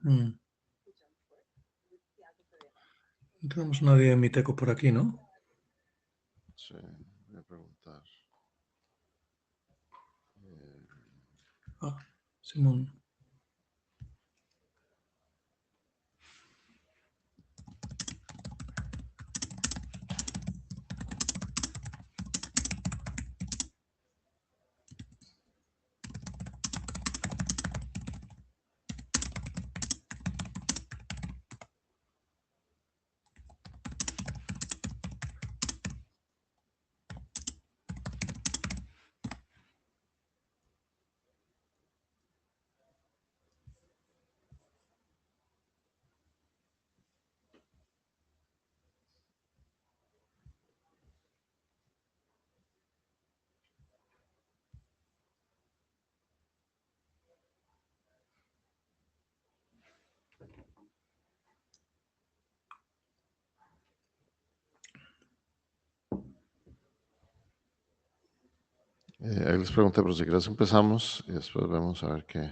No tenemos nadie de Miteco por aquí, ¿no? Sí, voy a preguntar. Simón. Ahí les pregunté, pero si quieres empezamos y después vemos a ver qué.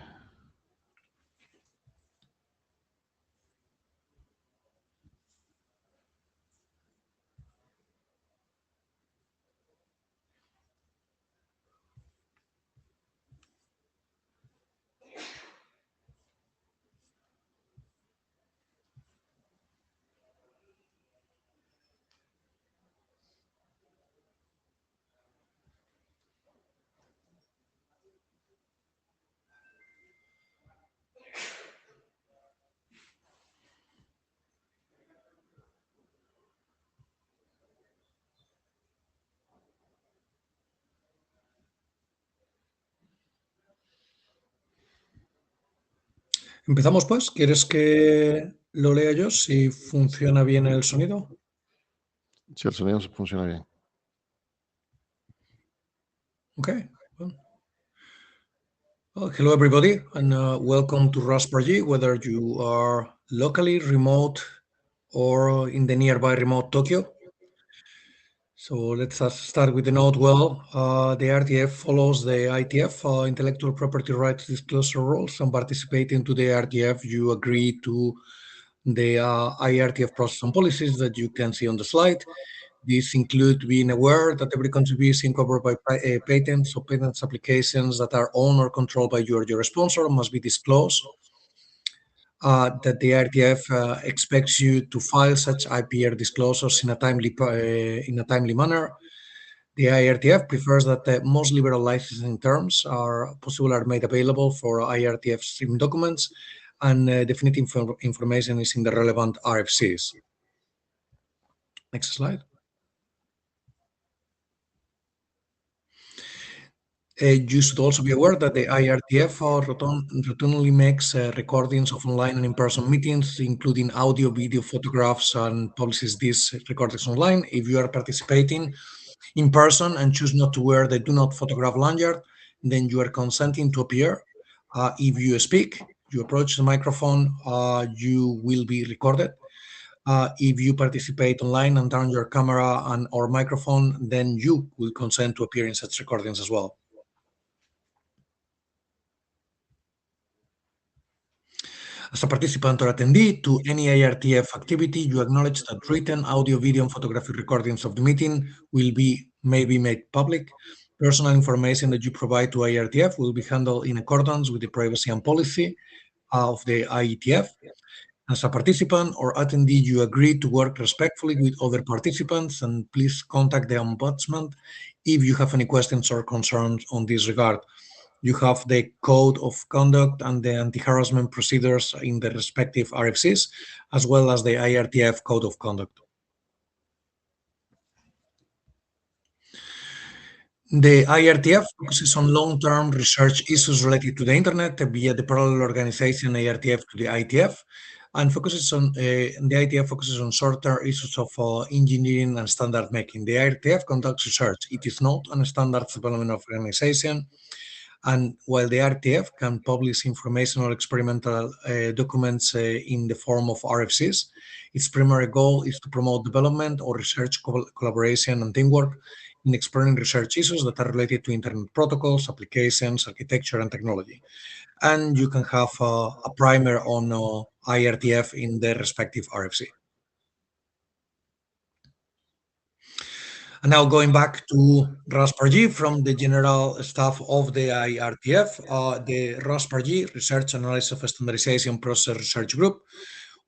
Empezamos pues. ¿Quieres que lo lea yo si funciona bien el sonido? Si el sonido funciona bien. Okay. Well, hello everybody and welcome to RASPRG, whether you are locally, remote, or in the nearby remote Tokyo. So let's start with the note. Well, the RTF follows the IETF, Intellectual Property Rights Disclosure Rules, and participating to the RTF, you agree to the IRTF process and policies that you can see on the slide. These include being aware that every contribution covered by patents or patents applications that are owned or controlled by you or your sponsor must be disclosed. That the IETF expects you to file such IPR disclosures in a timely manner. The IRTF prefers that most liberal licensing terms are made available for IRTF stream documents, and definitive information is in the relevant RFCs. Next slide. You should also be aware that the IRTF routinely makes recordings of online and in-person meetings, including audio, video, photographs, and publishes these recordings online. If you are participating in person and choose not to wear the Do Not Photograph lanyard, then you are consenting to appear. If you speak, you approach the microphone, you will be recorded. If you participate online and turn your camera and or microphone, then you will consent to appear in such recordings as well. As a participant or attendee to any IRTF activity, you acknowledge that written, audio, video, and photographic recordings of the meeting may be made public. Personal information that you provide to IRTF will be handled in accordance with the privacy and policy of the IETF. As a participant or attendee, you agree to work respectfully with other participants, and please contact the Ombudsman if you have any questions or concerns on this regard. You have the code of conduct and the anti-harassment procedures in the respective RFCs, as well as the IRTF code of conduct. The IRTF focuses on long-term research issues related to the internet via the parallel organization IRTF to the IETF, and the IETF focuses on short-term issues of engineering and standard making. The IRTF conducts research. It is not a standards development organization. And while the RTF can publish informational experimental documents in the form of RFCs, its primary goal is to promote development or research collaboration and teamwork in exploring research issues that are related to internet protocols, applications, architecture, and technology. and you can have a primer on IRTF in the respective RFC. And now going back to RASPRG from the general staff of the IRTF, the RASPRG Research Analysis of Standardization Process Research Group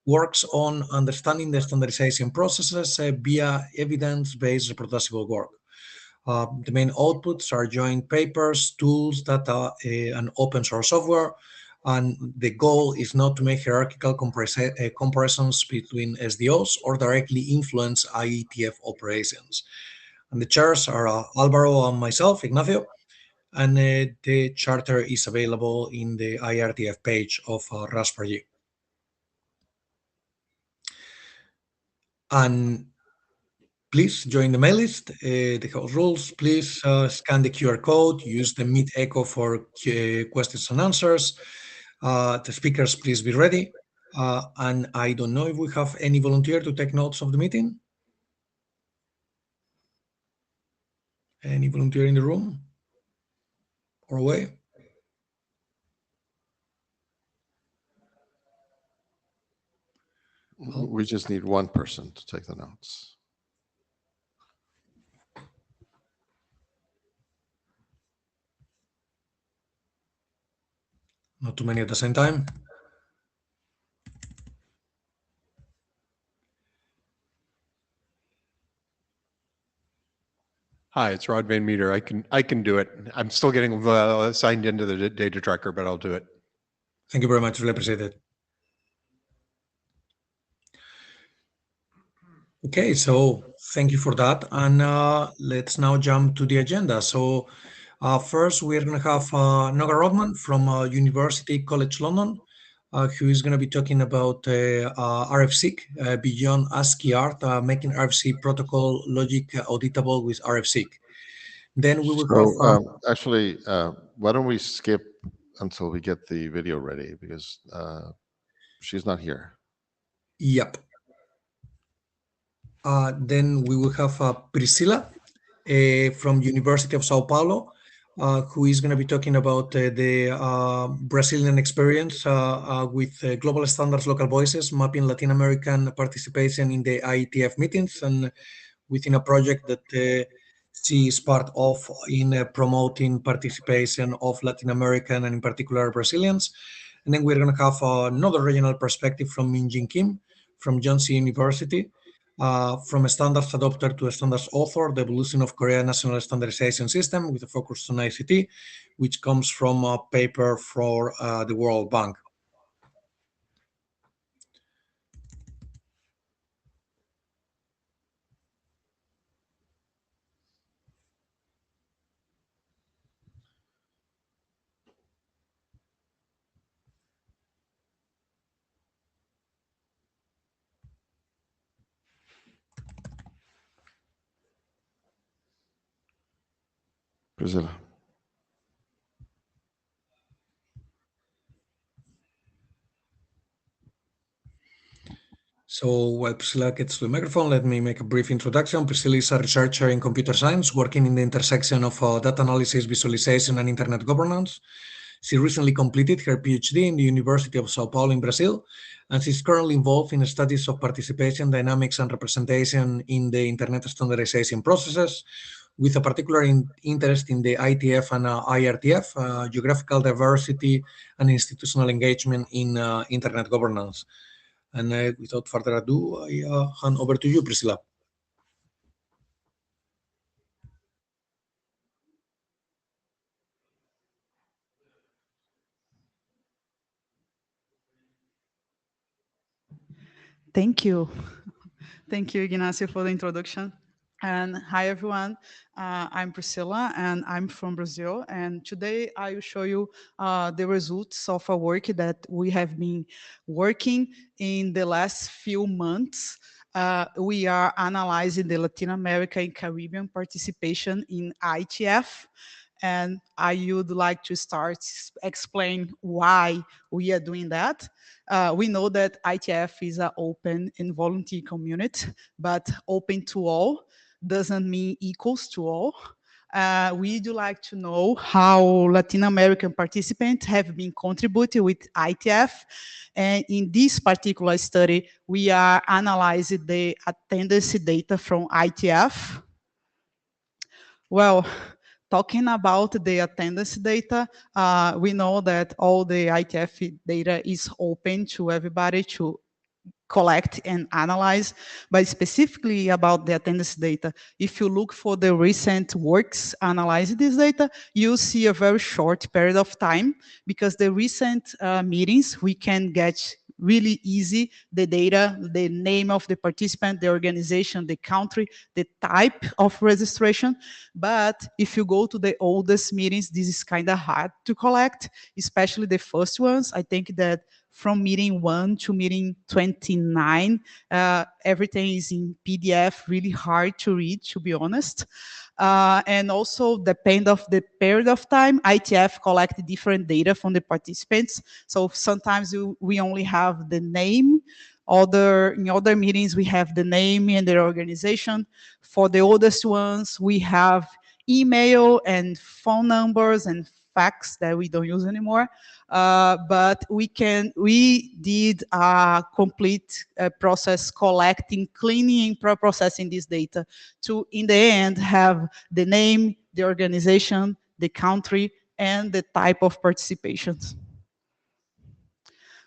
works on understanding the standardization processes via evidence-based reproducible work. The main outputs are joint papers, tools, data, and open source software. And the goal is not to make hierarchical comparisons between SDOs or directly influence IETF operations. And the chairs are Alvaro and myself, Ignacio, and the charter is available in the IRTF page of RASPRG. And please join the mail list. The house rules, please scan the QR code, use the Meet Echo for questions and answers. The speakers, please be ready. And I don't know if we have any volunteer to take notes of the meeting. Any volunteer in the room or away? We just need one person to take the notes. Not too many at the same time. Hi, it's Rod Van Meter. I can do it. I'm still getting signed into the data tracker, but I'll do it. Thank you very much. Really appreciate it. Okay, so thank you for that. And let's now jump to the agenda. So first, we're going to have Noga Rodman from University College London, who is going to be talking about RFSeq beyond ASCII art, making RFC protocol logic auditable with RFSeq. Then we will have... Actually, why don't we skip until we get the video ready, because she's not here. Yep. Then we will have Priscilla from University of Sao Paulo, who is going to be talking about the Brazilian experience with global standards, local voices, mapping Latin American participation in the IETF meetings, and within a project that she is part of in promoting participation of Latin American and in particular Brazilians. And then we're going to have another regional perspective from Minjin Kim from Yonsei University. From a standards adopter to a standards author, the evolution of Korea National Standardization System with a focus on ICT, which comes from a paper for the World Bank. Priscilla. So while Priscilla gets to the microphone, let me make a brief introduction. Priscilla is a researcher in computer science working in the intersection of data analysis, visualization, and internet governance. She recently completed her PhD in the University of Sao Paulo in Brazil, and she's currently involved in studies of participation, dynamics, and representation in the internet standardization processes, with a particular interest in the ITF and IRTF, geographical diversity, and institutional engagement in internet governance. And without further ado, I hand over to you, Priscilla. Thank you. Thank you, Ignacio, for the introduction. And hi, everyone. I'm Priscilla, and I'm from Brazil. And today I will show you the results of a work that we have been working in the last few months. We are analyzing the Latin America and Caribbean participation in IETF. And I would like to start explain why we are doing that. We know that IETF is an open and volunteer community, but open to all doesn't mean equals to all. we'd like to know how Latin American participants have been contributing with IETF. And in this particular study, we are analyzing the attendance data from IETF. Well, talking about the attendance data, we know that all the IETF data is open to everybody to collect and analyze, but specifically about the attendance data, if you look for the recent works analyzing this data, you'll see a very short period of time, because the recent meetings, we can get really easy the data, the name of the participant, the organization, the country, the type of registration. But if you go to the oldest meetings, this is kind of hard to collect, especially the first ones. I think that from meeting 1 to meeting 29, everything is in PDF, really hard to read, to be honest. And also, depend of the period of time, IETF collect different data from the participants. So sometimes we only have the name. In other meetings, we have the name and their organization. For the oldest ones, we have email and phone numbers and fax that we don't use anymore. But we did a complete process collecting, cleaning, processing this data to, in the end, have the name, the organization, the country, and the type of participations.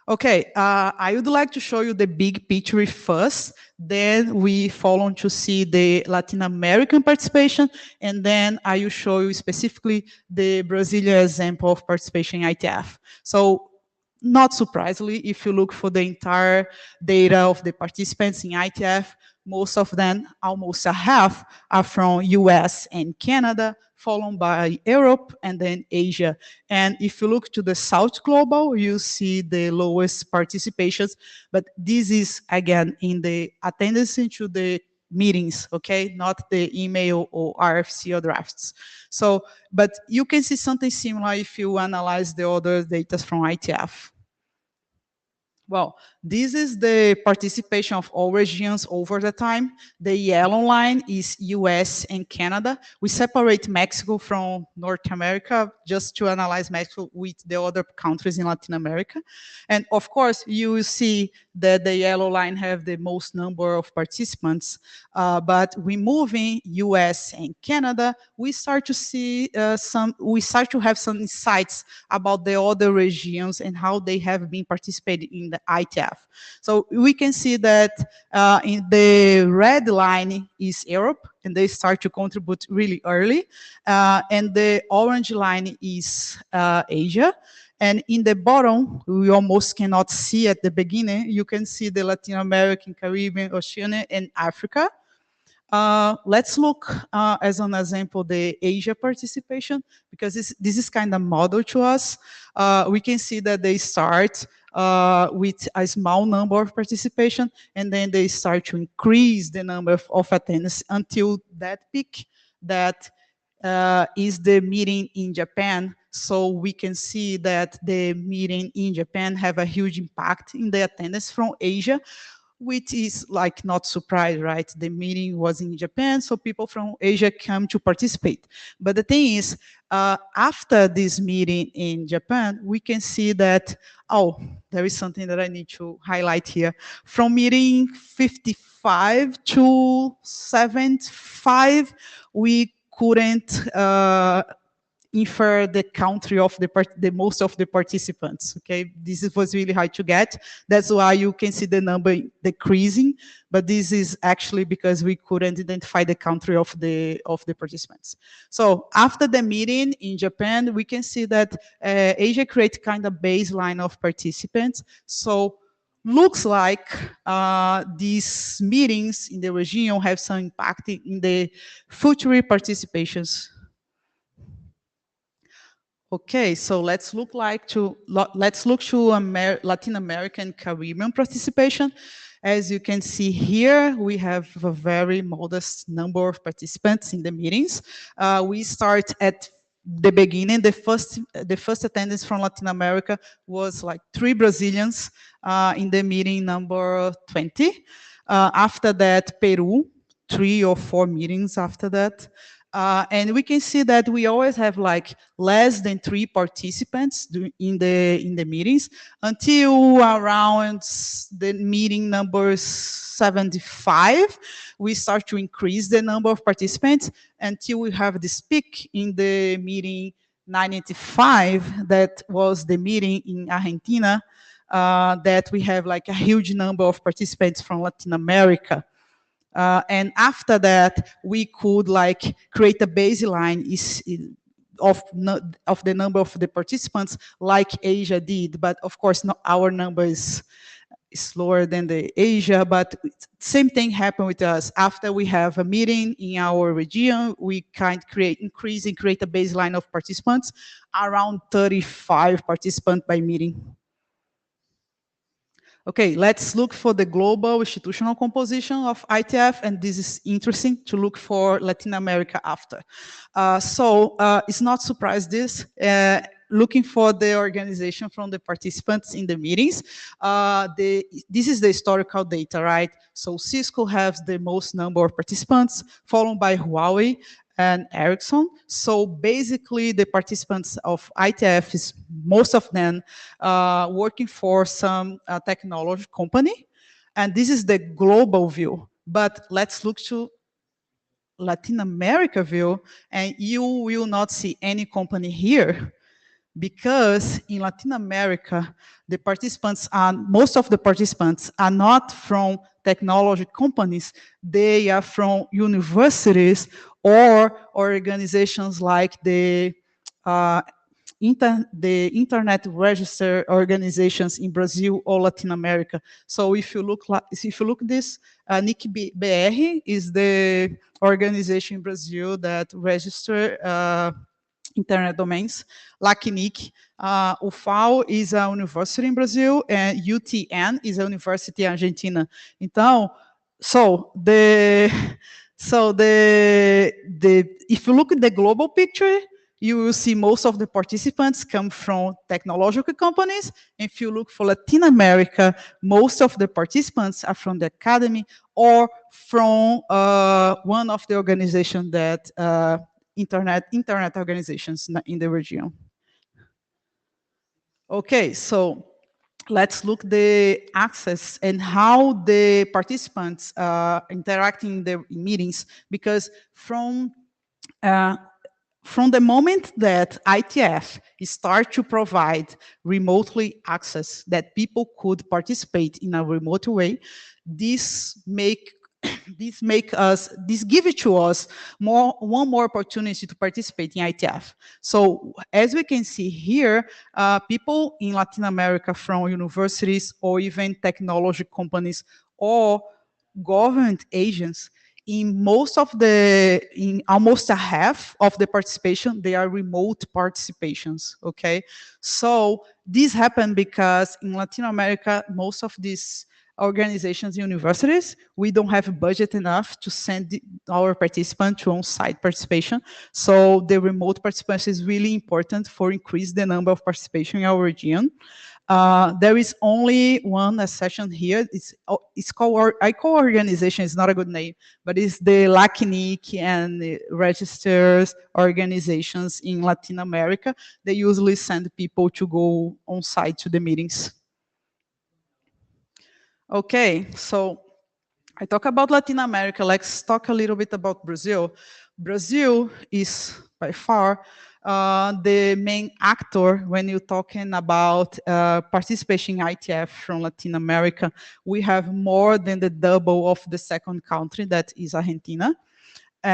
Okay, I would like to show you the big picture first, then we follow on to see the Latin American participation, and then I will show you specifically the Brazilian example of participation in IETF. So, not surprisingly, if you look for the entire data of the participants in IETF, most of them, almost a half, are from US and Canada, followed by Europe and then Asia. And if you look to the South Global, you see the lowest participations, but this is, again, in the attendance into the meetings, okay, not the email or RFC or drafts. So, but you can see something similar if you analyze the other data from IETF. Well, this is the participation of all regions over the time. The yellow line is US and Canada. We separate Mexico from North America just to analyze Mexico with the other countries in Latin America. And of course, you will see that the yellow line have the most number of participants. But removing US and Canada, we start to see we start to have some insights about the other regions and how they have been participating in the IETF. So we can see that in the red line is Europe, and they start to contribute really early. And the orange line is Asia. And in the bottom, we almost cannot see at the beginning, you can see the Latin American, Caribbean, Oceania, and Africa. Let's look as an example the Asia participation, because this is kind of model to us. We can see that they start with a small number of participation, and then they start to increase the number of attendance until that peak that is the meeting in Japan. So we can see that the meeting in Japan have a huge impact in the attendance from Asia, which is like not surprise, right? The meeting was in Japan, so people from Asia come to participate. But the thing is, after this meeting in Japan, we can see that, oh, there is something that I need to highlight here. From meeting 55 to 75, we couldn't infer the country of the most of the participants. Okay, this was really hard to get. That's why you can see the number decreasing. But this is actually because we couldn't identify the country of the participants. So after the meeting in Japan, we can see that Asia created kind of baseline of participants. So looks like these meetings in the region have some impact in the future participations. Okay, so let's look to Latin American Caribbean participation. As you can see here, we have a very modest number of participants in the meetings. We start at the beginning. The first attendance from Latin America was like 3 Brazilians in the meeting number 20. After that, Peru, 3 or 4 meetings after that. And we can see that we always have like less than 3 participants in the meetings until around the meeting number 75. We start to increase the number of participants until we have this peak in the meeting 95. That was the meeting in Argentina, that we have like a huge number of participants from Latin America. And after that, we could like create a baseline of the number of the participants like Asia did. But of course, our number is lower than the Asia, but same thing happened with us. After we have a meeting in our region, we kind of increase and create a baseline of participants, around 35 participants by meeting. Okay, let's look for the global institutional composition of IETF, and this is interesting to look for Latin America after. It's not surprise this, looking for the organization from the participants in the meetings. This is the historical data, right? So Cisco has the most number of participants, followed by Huawei and Ericsson. So basically the participants of IETF is most of them working for some technology company. And this is the global view. But let's look to Latin America view, and you will not see any company here, because in Latin America, the participants most of the participants are not from technology companies. They are from universities or organizations like the internet register organizations in Brazil or Latin America. So if you look this, NIC BR is the organization in Brazil that register internet domains. LACNIC, UFAO is a university in Brazil, and UTN is a university in Argentina. Então, if you look at the global picture, you will see most of the participants come from technological companies. If you look for Latin America, most of the participants are from the academy or from one of the organizations that internet organizations in the region. Okay, so let's look the access and how the participants interact in the meetings, because from the moment that IETF start to provide remotely access that people could participate in a remote way, this give it to us one more opportunity to participate in IETF. So as we can see here, people in Latin America from universities or even technology companies or government agents, in almost a half of the participation, they are remote participations, okay? So this happened because in Latin America, most of these organizations, universities, we don't have budget enough to send our participants to on-site participation. So the remote participation is really important for increase the number of participation in our region. There is only one session here. It's called, I call organization, it's not a good name, but it's the LACNIC and the registers organizations in Latin America. They usually send people to go on site to the meetings. Okay, so I talk about Latin America. Let's talk a little bit about Brazil. Brazil is by far the main actor when you're talking about participation in IETF from Latin America. We have more than the double of the second country, that is Argentina. We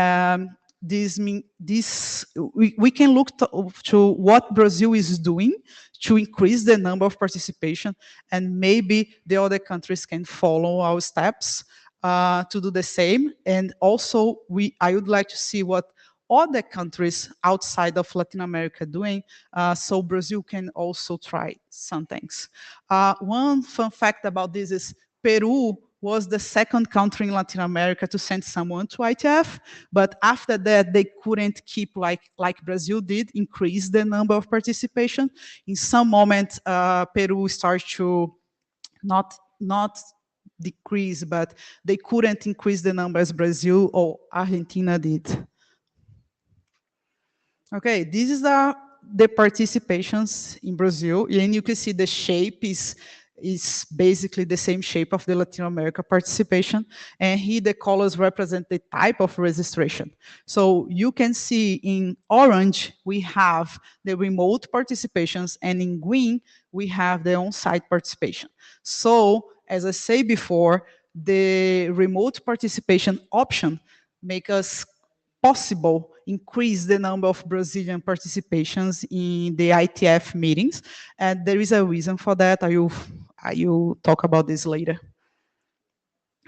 can look to what Brazil is doing to increase the number of participation, and maybe the other countries can follow our steps to do the same. And also, I would like to see what other countries outside of Latin America doing, so Brazil can also try some things. One fun fact about this is Peru was the second country in Latin America to send someone to IETF, but after that they couldn't keep like Brazil did, increase the number of participation. In some moment, Peru started to not decrease, but they couldn't increase the number as Brazil or Argentina did. Okay, this is the participations in Brazil, and you can see the shape is basically the same shape of the Latin America participation, and here the colors represent the type of registration. So you can see in orange we have the remote participations, and in green we have the on-site participation. So as I say before, the remote participation option make us possible increase the number of Brazilian participations in the IETF meetings. And there is a reason for that. I will talk about this later.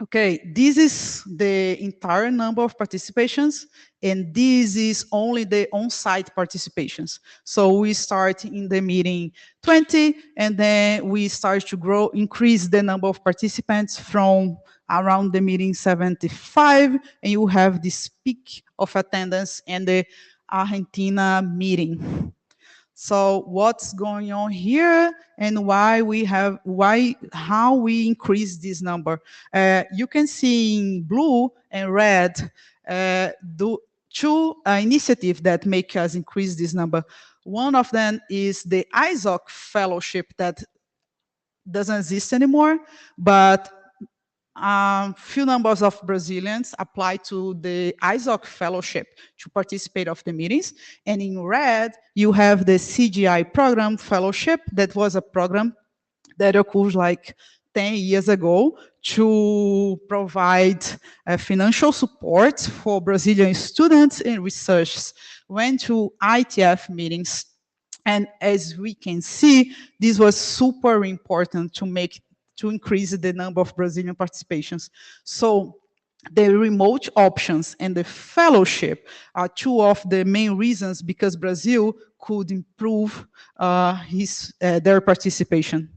Okay, this is the entire number of participations, and this is only the on-site participations. So we start in the meeting 20, and then we start to grow, increase the number of participants from around the meeting 75, and you have this peak of attendance in the Argentina meeting. So what's going on here, and how we increase this number? You can see in blue and red the two initiatives that make us increase this number. One of them is the ISOC fellowship that doesn't exist anymore, but few numbers of Brazilians apply to the ISOC fellowship to participate of the meetings. And in red, you have the CGI program fellowship. That was a program that occurred like 10 years ago to provide financial support for Brazilian students and researchers went to IETF meetings. And as we can see, this was super important to increase the number of Brazilian participations. So the remote options and the fellowship are two of the main reasons because Brazil could improve their participation.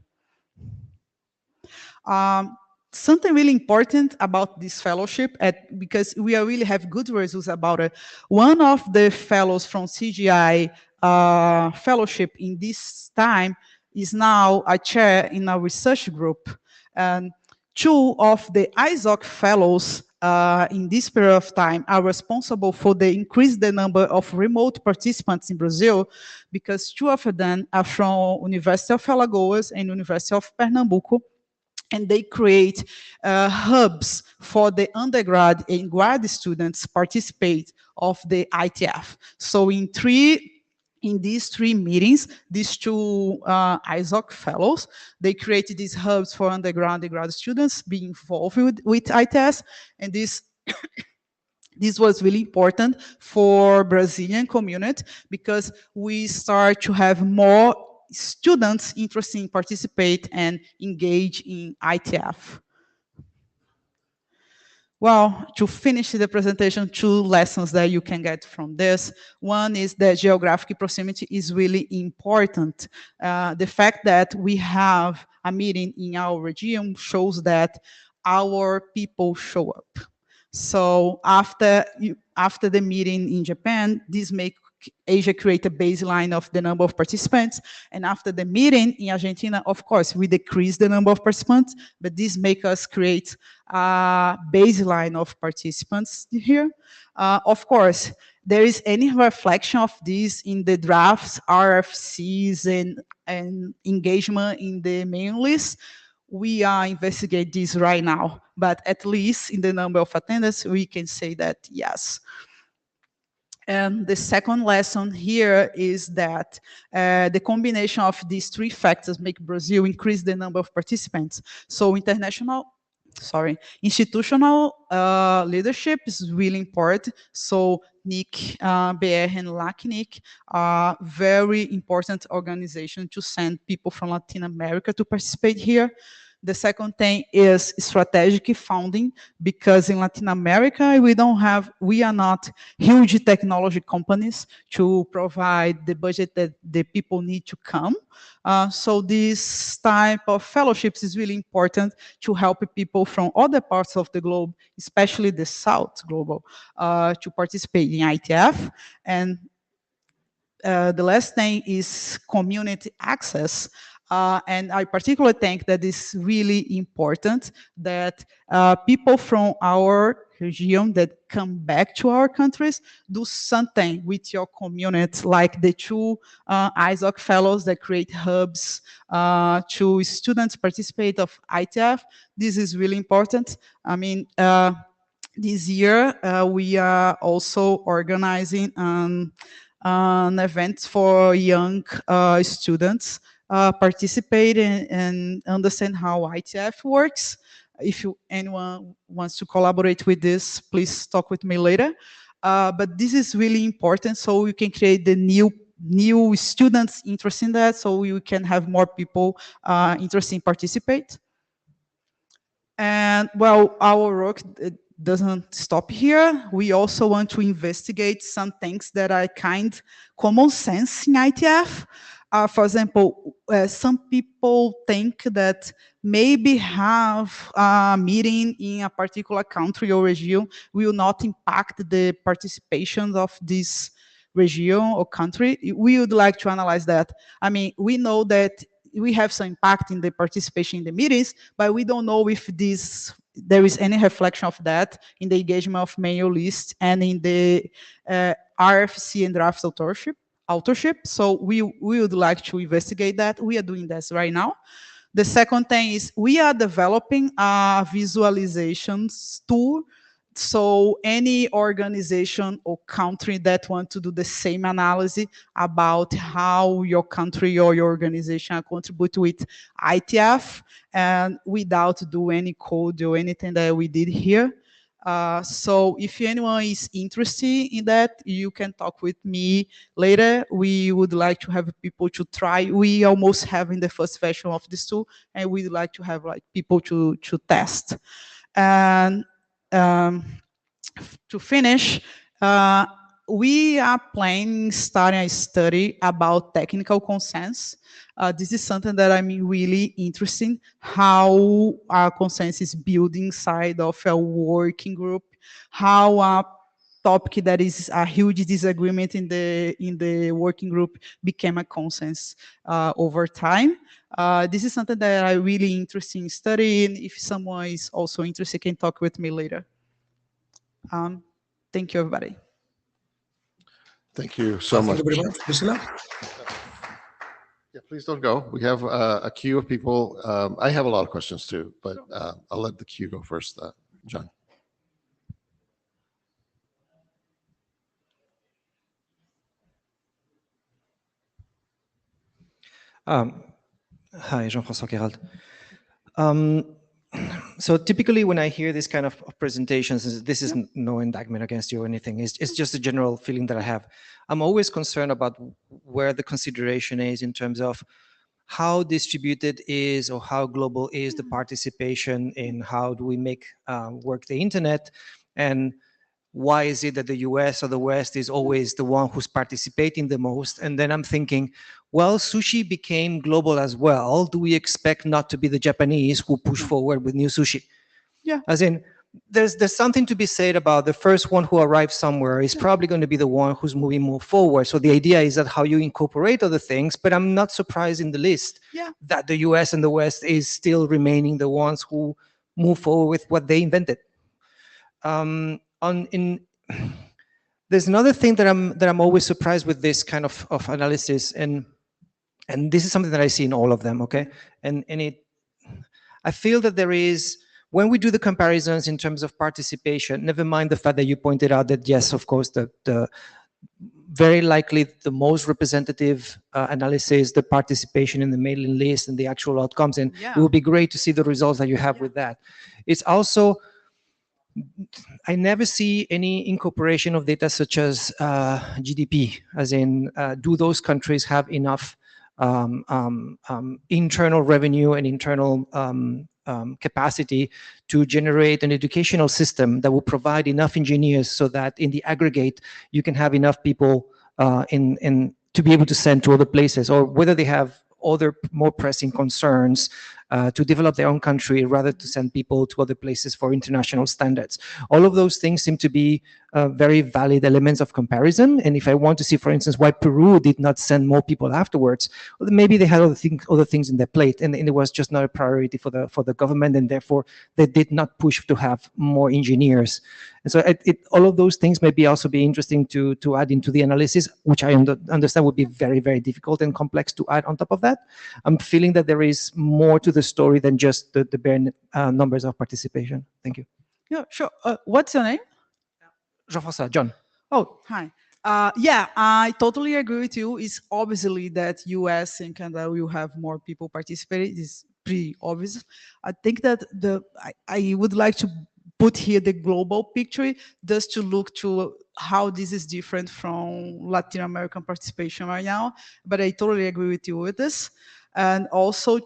Something really important about this fellowship, because we really have good results about it. One of the fellows from CGI fellowship in this time is now a chair in a research group. And two of the ISOC fellows in this period of time are responsible for the increase the number of remote participants in Brazil, because two of them are from University of Alagoas and University of Pernambuco, and they create hubs for the undergrad and grad students participate of the IETF. So in these three meetings, these two ISOC fellows, they created these hubs for undergrad and grad students being involved with ITS, and this this was really important for Brazilian community because we start to have more students interested in participate and engage in IETF. Well, to finish the presentation, two lessons that you can get from this. One is that geographic proximity is really important. The fact that we have a meeting in our region shows that our people show up. So after the meeting in Japan, this makes Asia create a baseline of the number of participants. And after the meeting in Argentina, of course, we decrease the number of participants, but this makes us create a baseline of participants here. Of course, there is any reflection of this in the drafts, RFCs, and engagement in the main list. We are investigating this right now, but at least in the number of attendance, we can say that yes. And the second lesson here is that the combination of these three factors make Brazil increase the number of participants. So institutional leadership is really important. So NIC, BR, and LACNIC are very important organizations to send people from Latin America to participate here. The second thing is strategic funding, because in Latin America, we are not huge technology companies to provide the budget that the people need to come. So this type of fellowships is really important to help people from other parts of the globe, especially the South global, to participate in IETF. And the last thing is community access. And I particularly think that it's really important that people from our region that come back to our countries, do something with your community, like the two ISOC fellows that create hubs to students participate of IETF. This is really important. I mean, this year we are also organizing an event for young students participate and understand how IETF works. If anyone wants to collaborate with this, please talk with me later. But this is really important, so we can create the new students interested in that, so we can have more people interested in participate. And well, our work doesn't stop here. We also want to investigate some things that are kind common sense in IETF. For example, some people think that maybe have a meeting in a particular country or region will not impact the participation of this region or country. We would like to analyze that. I mean, we know that we have some impact in the participation in the meetings, but we don't know if there is any reflection of that in the engagement of mail list and in the RFC and draft authorship. So we would like to investigate that. We are doing this right now. The second thing is we are developing a visualizations tool. So any organization or country that want to do the same analysis about how your country or your organization contribute with IETF and without do any code or anything that we did here. So if anyone is interested in that, you can talk with me later. We would like to have people to try. We almost have in the first version of this tool, and we'd like to have like people to test. And to finish, we are planning starting a study about technical consensus. This is something that I'm really interested in, how our consensus is built inside of a working group, how a topic that is a huge disagreement in the working group became a consensus over time. This is something that I'm really interested in studying. If someone is also interested, can talk with me later. Thank you, everybody. Thank you so much. Thank you very much, Priscilla. Yeah, please don't go. We have a queue of people. I have a lot of questions too, but I'll let the queue go first. John. Hi, Jean-François Gerald. So typically when I hear this kind of presentations, this is no indictment against you or anything. It's just a general feeling that I have. I'm always concerned about where the consideration is in terms of how distributed is or how global is the participation in how do we make work the internet, and why is it that the US or the West is always the one who's participating the most? And then I'm thinking, well, sushi became global as well. Do we expect not to be the Japanese who push forward with new sushi? Yeah. As in, there's something to be said about the first one who arrives somewhere is probably going to be the one who's moving more forward. So the idea is that how you incorporate other things, but I'm not surprised in the list that the US and the West is still remaining the ones who move forward with what they invented. There's another thing that I'm always surprised with this kind of analysis, and this is something that I see in all of them, okay? I feel that there is, when we do the comparisons in terms of participation, never mind the fact that you pointed out that yes, of course, the very likely the most representative analysis, the participation in the mailing list and the actual outcomes, and it would be great to see the results that you have with that. It's also, I never see any incorporation of data such as GDP, as in, do those countries have enough internal revenue and internal capacity to generate an educational system that will provide enough engineers so that in the aggregate, you can have enough people to be able to send to other places, or whether they have other more pressing concerns to develop their own country rather to send people to other places for international standards. All of those things seem to be very valid elements of comparison. And if I want to see, for instance, why Peru did not send more people afterwards, well, maybe they had other things in their plate, and it was just not a priority for the government, and therefore they did not push to have more engineers. And so all of those things maybe also be interesting to add into the analysis, which I understand would be very, very difficult and complex to add on top of that. I'm feeling that there is more to the story than just the bare numbers of participation. Thank you. Yeah, sure. What's your name? Jean-François, John. Oh, hi. Yeah, I totally agree with you. It's obviously that US and Canada will have more people participating. It's pretty obvious. I think that I would like to put here the global picture just to look to how this is different from Latin American participation right now. But I totally agree with you with this. And also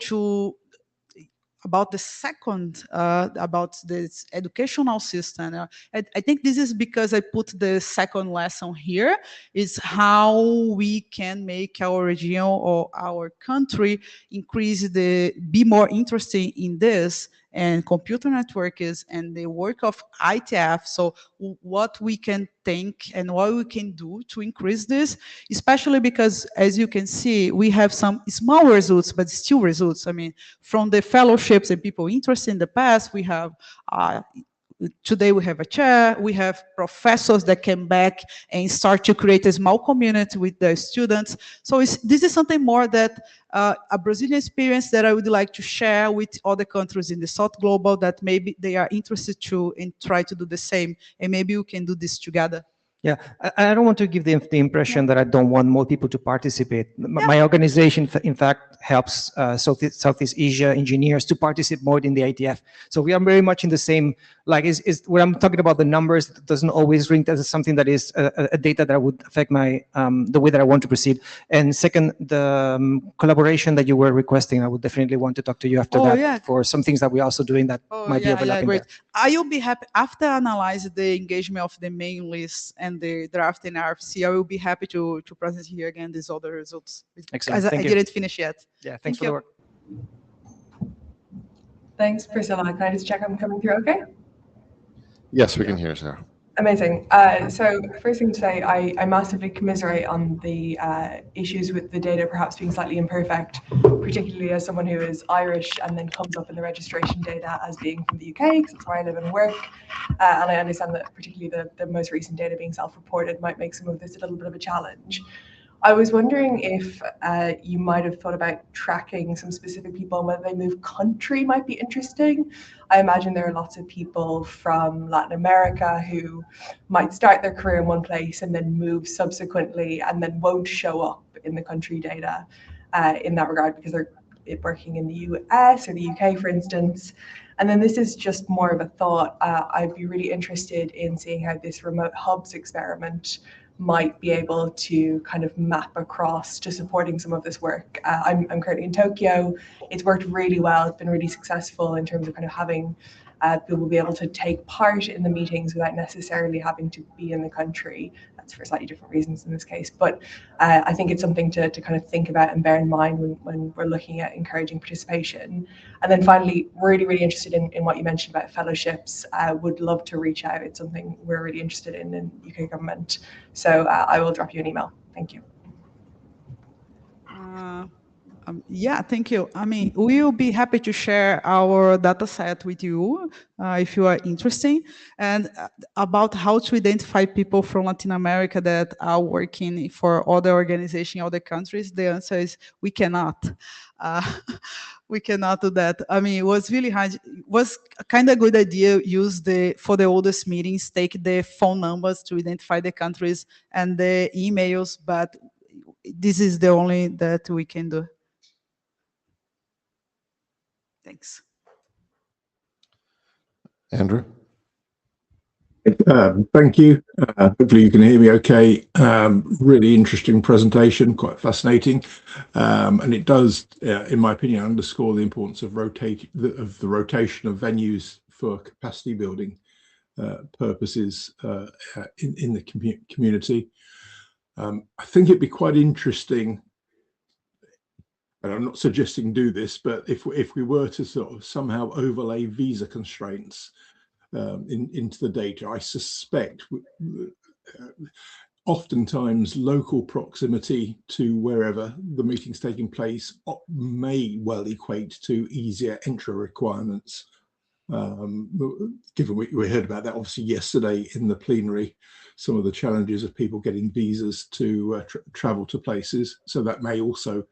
about the second, about this educational system. I think this is because I put the second lesson here, is how we can make our region or our country be more interested in this and computer networks and the work of IETF. So what we can think and what we can do to increase this, especially because, as you can see, we have some small results, but still results. I mean, from the fellowships and people interested in the past, we have today we have a chair, we have professors that came back and start to create a small community with the students. So this is something more that a Brazilian experience that I would like to share with other countries in the South Global that maybe they are interested to and try to do the same. And maybe we can do this together. Yeah, I don't want to give the impression that I don't want more people to participate. My organization, in fact, helps Southeast Asia engineers to participate more in the IETF. So we are very much in the same, like, when I'm talking about the numbers, it doesn't always ring as something that is a data that would affect my the way that I want to proceed. And second, the collaboration that you were requesting, I would definitely want to talk to you after that for some things that we're also doing that might be overlapping. Great. I will be happy after analyzing the engagement of the main list and the draft in RFC. I will be happy to present here again these other results. Excellent. I didn't finish yet. Yeah, thanks for the work. Thanks, Priscilla. Can I just check I'm coming through okay? Yes, we can hear you, Sarah. Amazing. So first thing to say, I massively commiserate on the issues with the data perhaps being slightly imperfect, particularly as someone who is Irish and then comes up in the registration data as being from the UK, because that's where I live and work. And I understand that particularly the most recent data being self-reported might make some of this a little bit of a challenge. I was wondering if you might have thought about tracking some specific people and whether they move country might be interesting. I imagine there are lots of people from Latin America who might start their career in one place and then move subsequently and then won't show up in the country data in that regard because they're working in the US or the UK, for instance. And then this is just more of a thought. I'd be really interested in seeing how this remote hubs experiment might be able to kind of map across to supporting some of this work. I'm currently in Tokyo. It's worked really well. It's been really successful in terms of kind of having people be able to take part in the meetings without necessarily having to be in the country. That's for slightly different reasons in this case. But I think it's something to kind of think about and bear in mind when we're looking at encouraging participation. And then finally, really, really interested in what you mentioned about fellowships. Would love to reach out. It's something we're really interested in UK government. So I will drop you an email. Thank you. Yeah, thank you. I mean, we will be happy to share our data set with you if you are interested. And about how to identify people from Latin America that are working for other organizations, other countries, the answer is we cannot. We cannot do that. I mean, it was really hard. It was kind of a good idea, for the oldest meetings, take the phone numbers to identify the countries and the emails, but this is the only that we can do. Thanks. Andrew? Thank you. Hopefully you can hear me okay. Really interesting presentation, quite fascinating. And it does, in my opinion, underscore the importance of the rotation of venues for capacity building purposes in the community. I think it'd be quite interesting and I'm not suggesting do this, but if we were to sort of somehow overlay visa constraints into the data, I suspect oftentimes local proximity to wherever the meeting's taking place may well equate to easier entry requirements. Given we heard about that obviously yesterday in the plenary, some of the challenges of people getting visas to travel to places. So that may also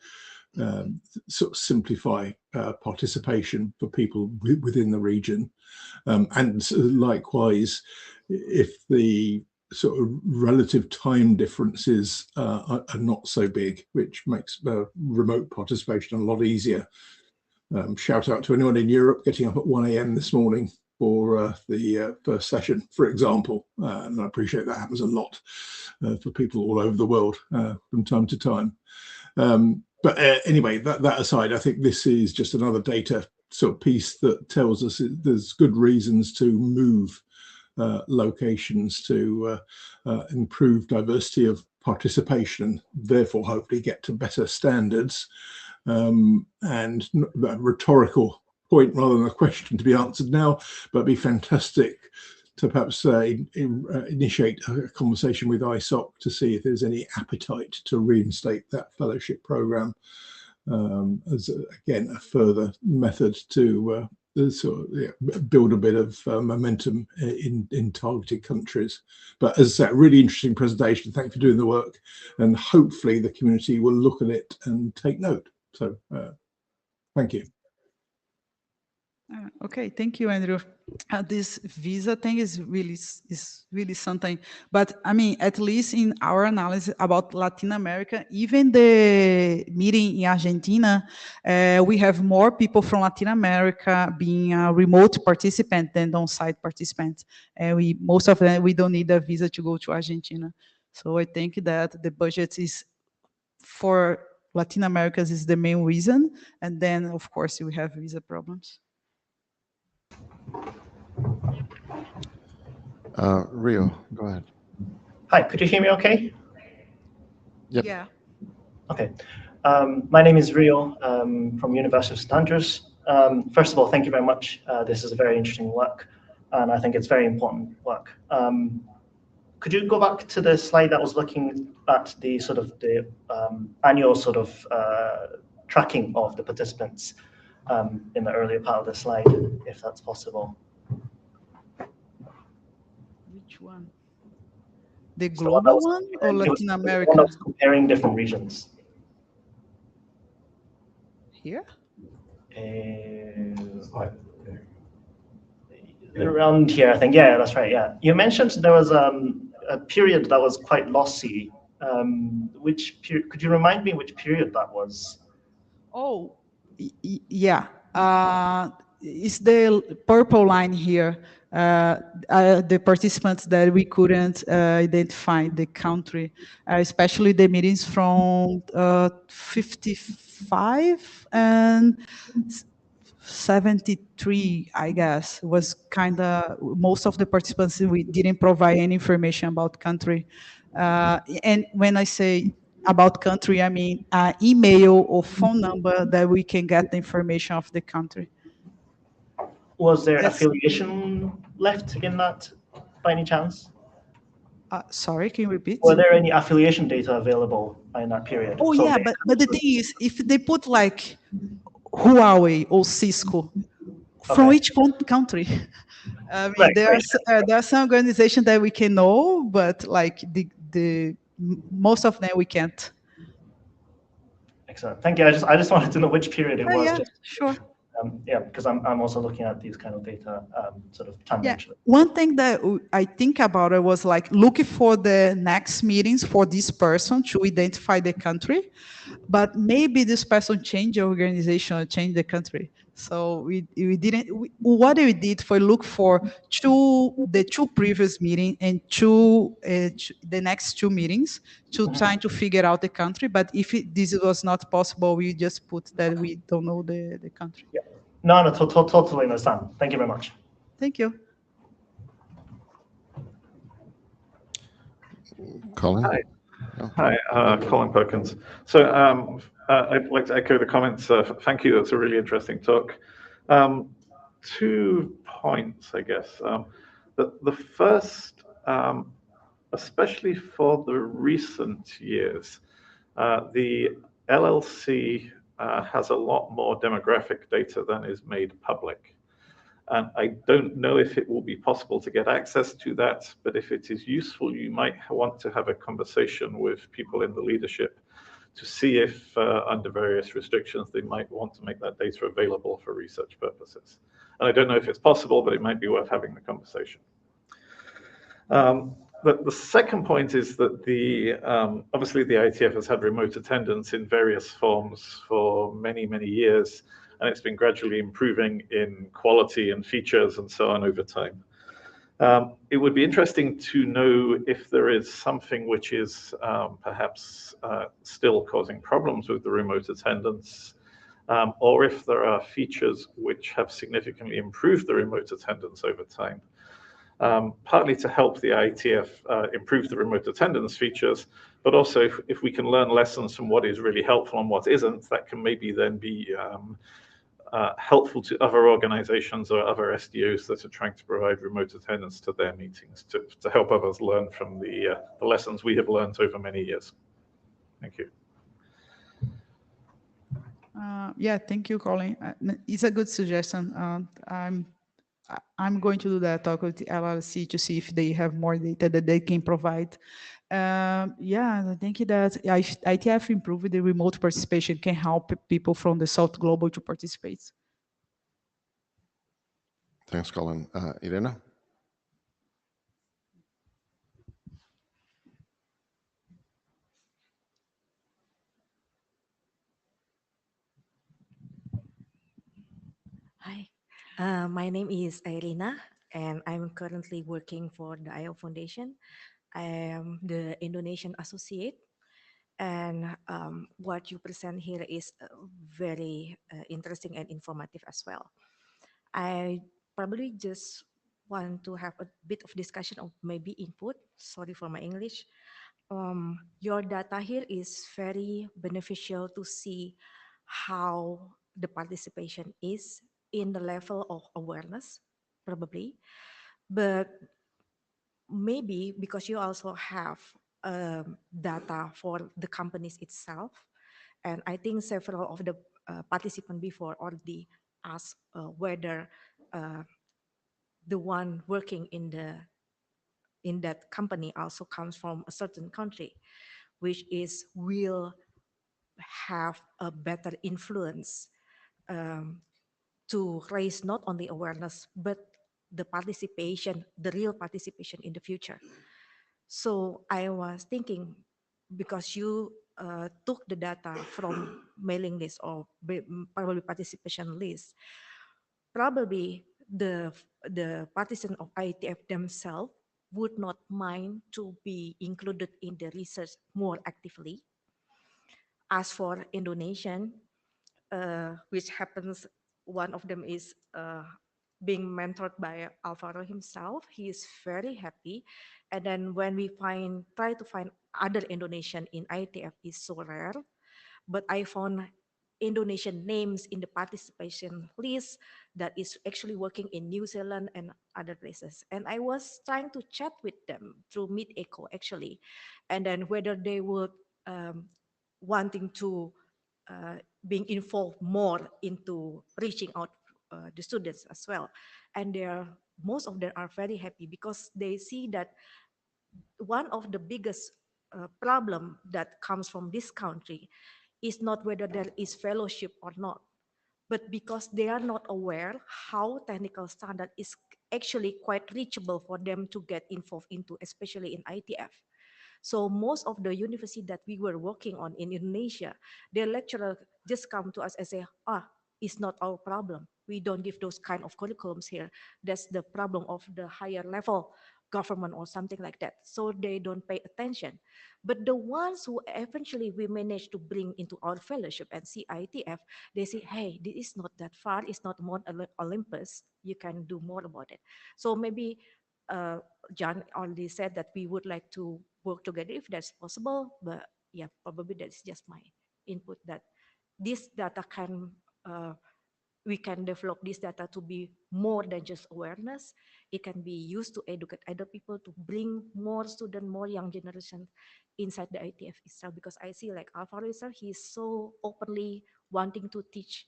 sort of simplify participation for people within the region. And likewise, if the sort of relative time differences are not so big, which makes remote participation a lot easier. Shout out to anyone in Europe getting up at 1 a.m. this morning for the first session, for example. And I appreciate that happens a lot for people all over the world from time to time. But anyway, that aside, I think this is just another data sort of piece that tells us there's good reasons to move locations to improve diversity of participation, therefore hopefully get to better standards. And a rhetorical point rather than a question to be answered now, but it'd be fantastic to perhaps initiate a conversation with ISOC to see if there's any appetite to reinstate that fellowship program as again a further method to build a bit of momentum in targeted countries. But as I said, a really interesting presentation. Thanks for doing the work, and hopefully the community will look at it and take note. So thank you. Okay, thank you, Andrew. This visa thing is really something. But I mean, at least in our analysis about Latin America, even the meeting in Argentina, we have more people from Latin America being a remote participant than on-site participants. And most of them, we don't need a visa to go to Argentina. So I think that the budget is for Latin Americans is the main reason. And then, of course, we have visa problems. Rio, go ahead. Hi, could you hear me okay? Yep. Yeah. Okay. My name is Rio from University of St. Andrews. First of all, thank you very much. This is a very interesting work, and I think it's very important work. Could you go back to the slide that was looking at the sort of the annual sort of tracking of the participants in the earlier part of the slide, if that's possible? Which one? The global one or Latin America? One of comparing different regions. Here? Around here, I think. Yeah, that's right. Yeah, you mentioned there was a period that was quite lossy. Which period? Could you remind me which period that was? Oh, yeah. It's the purple line here. The participants that we couldn't identify the country, especially the meetings from 55 and 73, I guess, was kind of most of the participants, we didn't provide any information about country. And when I say about country, I mean email or phone number that we can get the information of the country. Was there affiliation left in that by any chance? Sorry, can you repeat? Were there any affiliation data available in that period? Oh, So yeah, but the thing is, if they put like Huawei or Cisco from each country, I mean, there are some organizations that we can know, but like the most of them we can't. Excellent, thank you. I just wanted to know which period it was. Yeah, sure. Yeah, because I'm also looking at these kind of data sort of tangentially. Yeah. One thing that I think about it was like looking for the next meetings for this person to identify the country, but maybe this person changed the organization or changed the country. So we didn't. What we did for look for the two previous meetings and the next two meetings to try to figure out the country. But if this was not possible, we just put that we don't know the country. Yeah. No, totally understand. Thank you very much. Thank you. Colin? Hi, Colin Perkins. So I'd like to echo the comments. Thank you. That's a really interesting talk. 2 points, I guess. The first, especially for the recent years, the LLC has a lot more demographic data than is made public. And I don't know if it will be possible to get access to that, but if it is useful, you might want to have a conversation with people in the leadership to see if, under various restrictions, they might want to make that data available for research purposes. And I don't know if it's possible, but it might be worth having the conversation. But the second point is that obviously the IETF has had remote attendance in various forms for many, many years, and it's been gradually improving in quality and features and so on over time. It would be interesting to know if there is something which is perhaps still causing problems with the remote attendance, or if there are features which have significantly improved the remote attendance over time. Partly to help the IETF improve the remote attendance features, but also if we can learn lessons from what is really helpful and what isn't, that can maybe then be helpful to other organizations or other SDOs that are trying to provide remote attendance to their meetings to help others learn from the lessons we have learned over many years. Thank you. Yeah, thank you, Colin. It's a good suggestion. I'm going to do that talk with the LLC to see if they have more data that they can provide. Yeah, I think that IETF improved the remote participation can help people from the South Global to participate. Thanks, Colin. Irena? Hi, my name is Irina, and I'm currently working for the IO Foundation. I am the Indonesian associate, and what you present here is very interesting and informative as well. I probably just want to have a bit of discussion or maybe input. Sorry for my English. Your data here is very beneficial to see how the participation is in the level of awareness, probably. But maybe because you also have data for the companies itself, and I think several of the participants before already asked whether the one working in that company also comes from a certain country, which will have a better influence to raise not only awareness but the participation, the real participation in the future. So I was thinking, because you took the data from mailing list or probably participation list, probably the participants of IETF themselves would not mind to be included in the research more actively. As for Indonesian, which happens, one of them is being mentored by Alvaro himself. He is very happy. And then when we try to find other Indonesian in IETF is so rare. But I found Indonesian names in the participation list that is actually working in New Zealand and other places. And I was trying to chat with them through Meet Echo actually, and then whether they would wanting to being involved more into reaching out the students as well. And most of them are very happy because they see that one of the biggest problem that comes from this country is not whether there is fellowship or not, but because they are not aware how technical standard is actually quite reachable for them to get involved into, especially in IETF. So most of the university that we were working on in Indonesia, their lecturer just come to us and say, it's not our problem. We don't give those kind of curriculums here. That's the problem of the higher level government or something like that. So they don't pay attention. But the ones who eventually we managed to bring into our fellowship and see IETF, they say, hey, this is not that far. It's not Mount Olympus. You can do more about it. So maybe John already said that we would like to work together if that's possible. But yeah, probably that's just my input that this data can we can develop this data to be more than just awareness. It can be used to educate other people, to bring more students, more young generation inside the IETF itself. Because I see like Alvaro itself, he's so openly wanting to teach.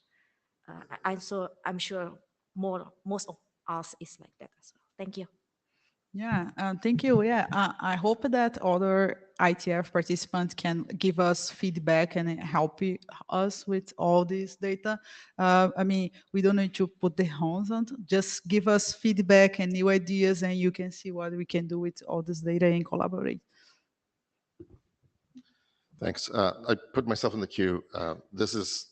I'm sure most of us is like that as well. Thank you. Yeah, thank you. Yeah, I hope that other IETF participants can give us feedback and help us with all this data. I mean, we don't need to put the hands on, just give us feedback and new ideas, and you can see what we can do with all this data and collaborate. Thanks. I put myself in the queue. This is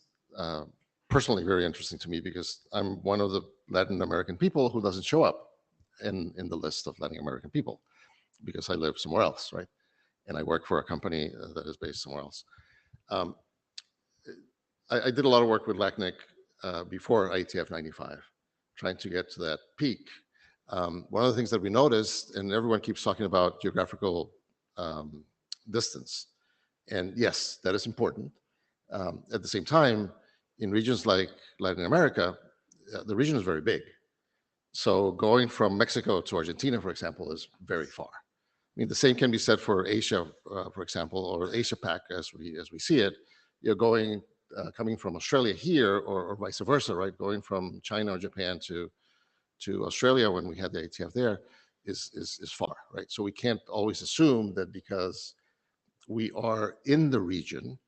personally very interesting to me because I'm one of the Latin American people who doesn't show up in the list of Latin American people because I live somewhere else, right? And I work for a company that is based somewhere else. I did a lot of work with LACNIC before IETF 95, trying to get to that peak. One of the things that we noticed, and everyone keeps talking about geographical distance, and yes, that is important. At the same time, in regions like Latin America, the region is very big. So going from Mexico to Argentina, for example, is very far. I mean, the same can be said for Asia, for example, or Asia Pac as we see it. You're going, coming from Australia here, or vice versa, right? Going from China or Japan to Australia when we had the IETF there is far, right? So we can't always assume that because we are in the region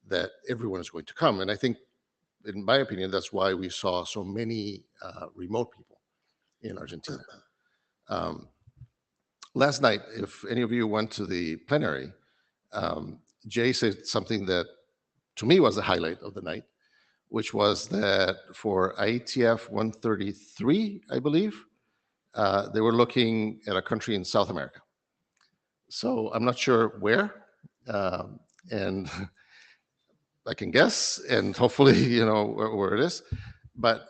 that everyone is going to come. And I think, in my opinion, that's why we saw so many remote people in Argentina. Last night, if any of you went to the plenary, Jay said something that to me was the highlight of the night, which was that for IETF 133, I believe, they were looking at a country in South America. So I'm not sure where, and I can guess, and hopefully, you know, where it is. But,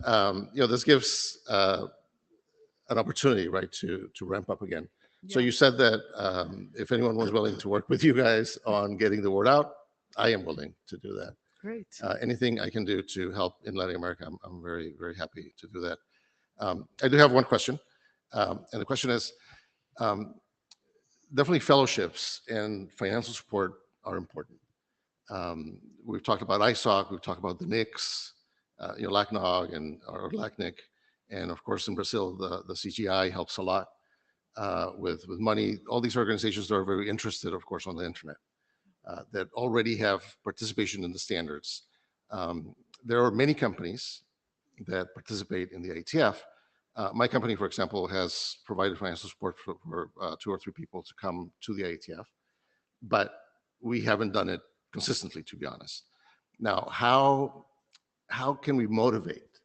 you know, this gives an opportunity, right, to ramp up again. Yeah. So you said that if anyone was willing to work with you guys on getting the word out, I am willing to do that. Great. Anything I can do to help in Latin America, I'm very, very happy to do that. I do have one question, and the question is, definitely fellowships and financial support are important. We've talked about ISOC, we've talked about the NICs, you know, LACNOG or LACNIC, and of course in Brazil, the CGI helps a lot with money. All these organizations are very interested, of course, on the internet that already have participation in the standards. There are many companies that participate in the IETF. My company, for example, has provided financial support for 2 or 3 people to come to the IETF, but we haven't done it consistently, to be honest. Now, how can we motivate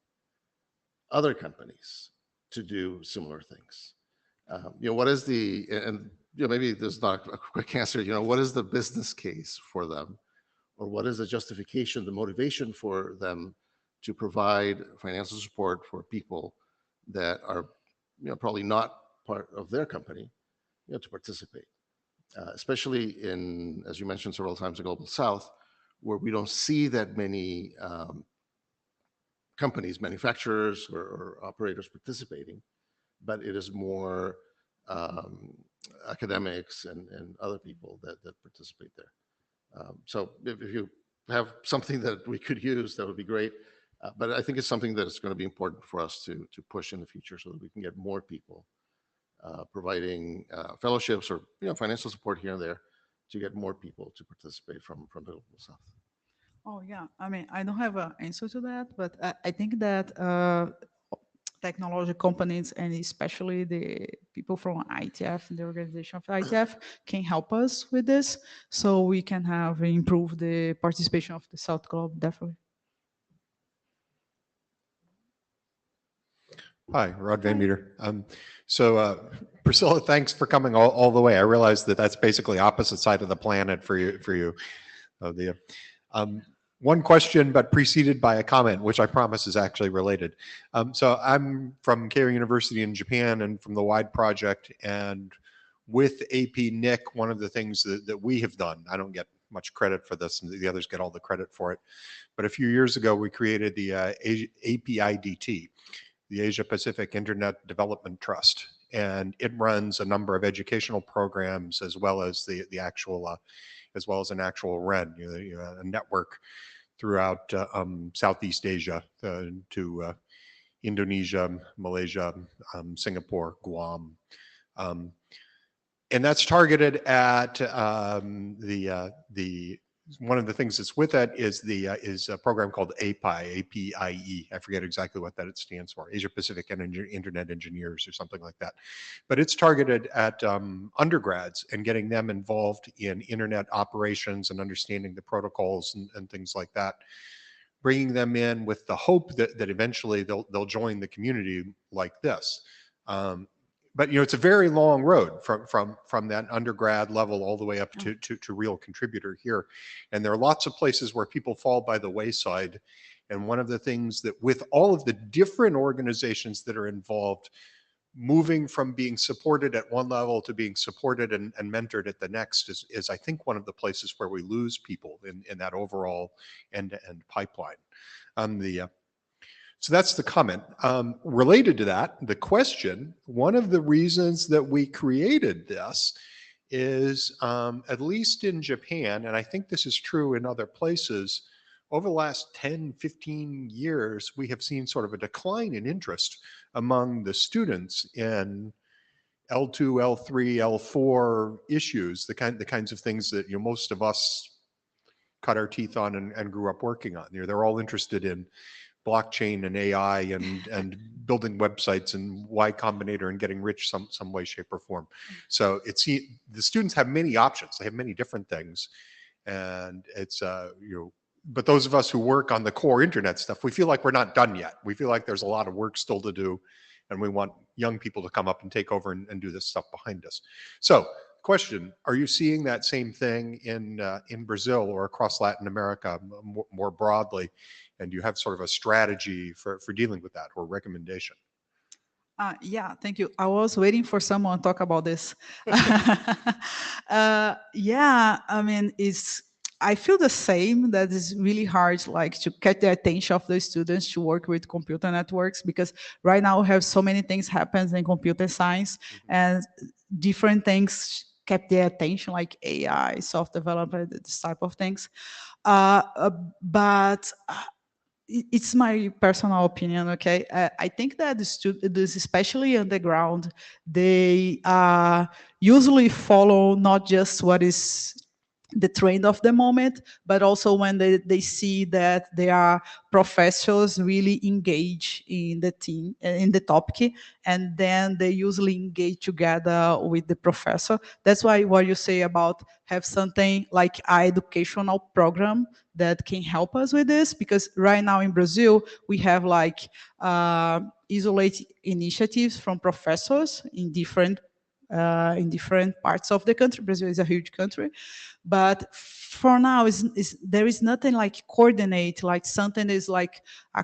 other companies to do similar things? You know, what is the, and you know, maybe there's not a quick answer, you know, what is the business case for them? Or what is the justification, the motivation for them to provide financial support for people that are, you know, probably not part of their company, you know, to participate? Especially in, as you mentioned several times, the Global South, where we don't see that many companies, manufacturers or operators participating, but it is more academics and other people that participate there. So if you have something that we could use, that would be great. But I think it's something that is going to be important for us to push in the future so that we can get more people providing fellowships or, you know, financial support here and there to get more people to participate from the Global South. Oh, yeah. I mean, I don't have an answer to that, but I think that technology companies and especially the people from IETF and the organization of IETF can help us with this so we can have improve the participation of the South Globe, definitely. Hi, Rod Van Meter. Priscilla, thanks for coming all the way. I realize that that's basically opposite side of the planet for you. One question, but preceded by a comment, which I promise is actually related. So I'm from Keio University in Japan and from the WIDE project. And with AP NIC, one of the things that we have done, I don't get much credit for this, and the others get all the credit for it. But a few years ago, we created the APIDT, the Asia Pacific Internet Development Trust, and it runs a number of educational programs as well as the actual, as well as an actual REN, a network throughout Southeast Asia to Indonesia, Malaysia, Singapore, Guam. And that's targeted at the one of the things that's with that is a program called APIE, APIE. I forget exactly what that it stands for, Asia Pacific Internet Engineers or something like that. But it's targeted at undergrads and getting them involved in internet operations and understanding the protocols and things like that. Bringing them in with the hope that eventually they'll join the community like this. But it's a very long road from that undergrad level all the way up to real contributor here. And there are lots of places where people fall by the wayside. And one of the things that with all of the different organizations that are involved, moving from being supported at one level to being supported and mentored at the next is I think one of the places where we lose people in that overall end-to-end pipeline. So that's the comment. Related to that, the question, one of the reasons that we created this is, at least in Japan, and I think this is true in other places, over the last 10, 15 years, we have seen sort of a decline in interest among the students in L2, L3, L4 issues, the kinds of things that most of us cut our teeth on and grew up working on. They're all interested in blockchain and AI and building websites and Y Combinator and getting rich some way, shape, or form. So the students have many options. They have many different things, and it's but those of us who work on the core internet stuff, we feel like we're not done yet. We feel like there's a lot of work still to do, and we want young people to come up and take over and do this stuff behind us. So, question: are you seeing that same thing in Brazil or across Latin America more broadly? And do you have sort of a strategy for dealing with that or recommendation? Yeah, thank you. I was waiting for someone to talk about this. Yeah, I mean, I feel the same, that it's really hard to catch the attention of the students to work with computer networks, because right now we have so many things happen in computer science, and different things kept their attention, like AI, software development, this type of things. But it's my personal opinion, okay? I think that the students, especially underground, they usually follow not just what is the trend of the moment, but also when they see that there are professors really engage in the team, in the topic, and then they usually engage together with the professor. That's why what you say about have something like an educational program that can help us with this, because right now in Brazil, we have isolated initiatives from professors in different parts of the country. Brazil is a huge country, but for now, there is nothing like coordinate, like something is like a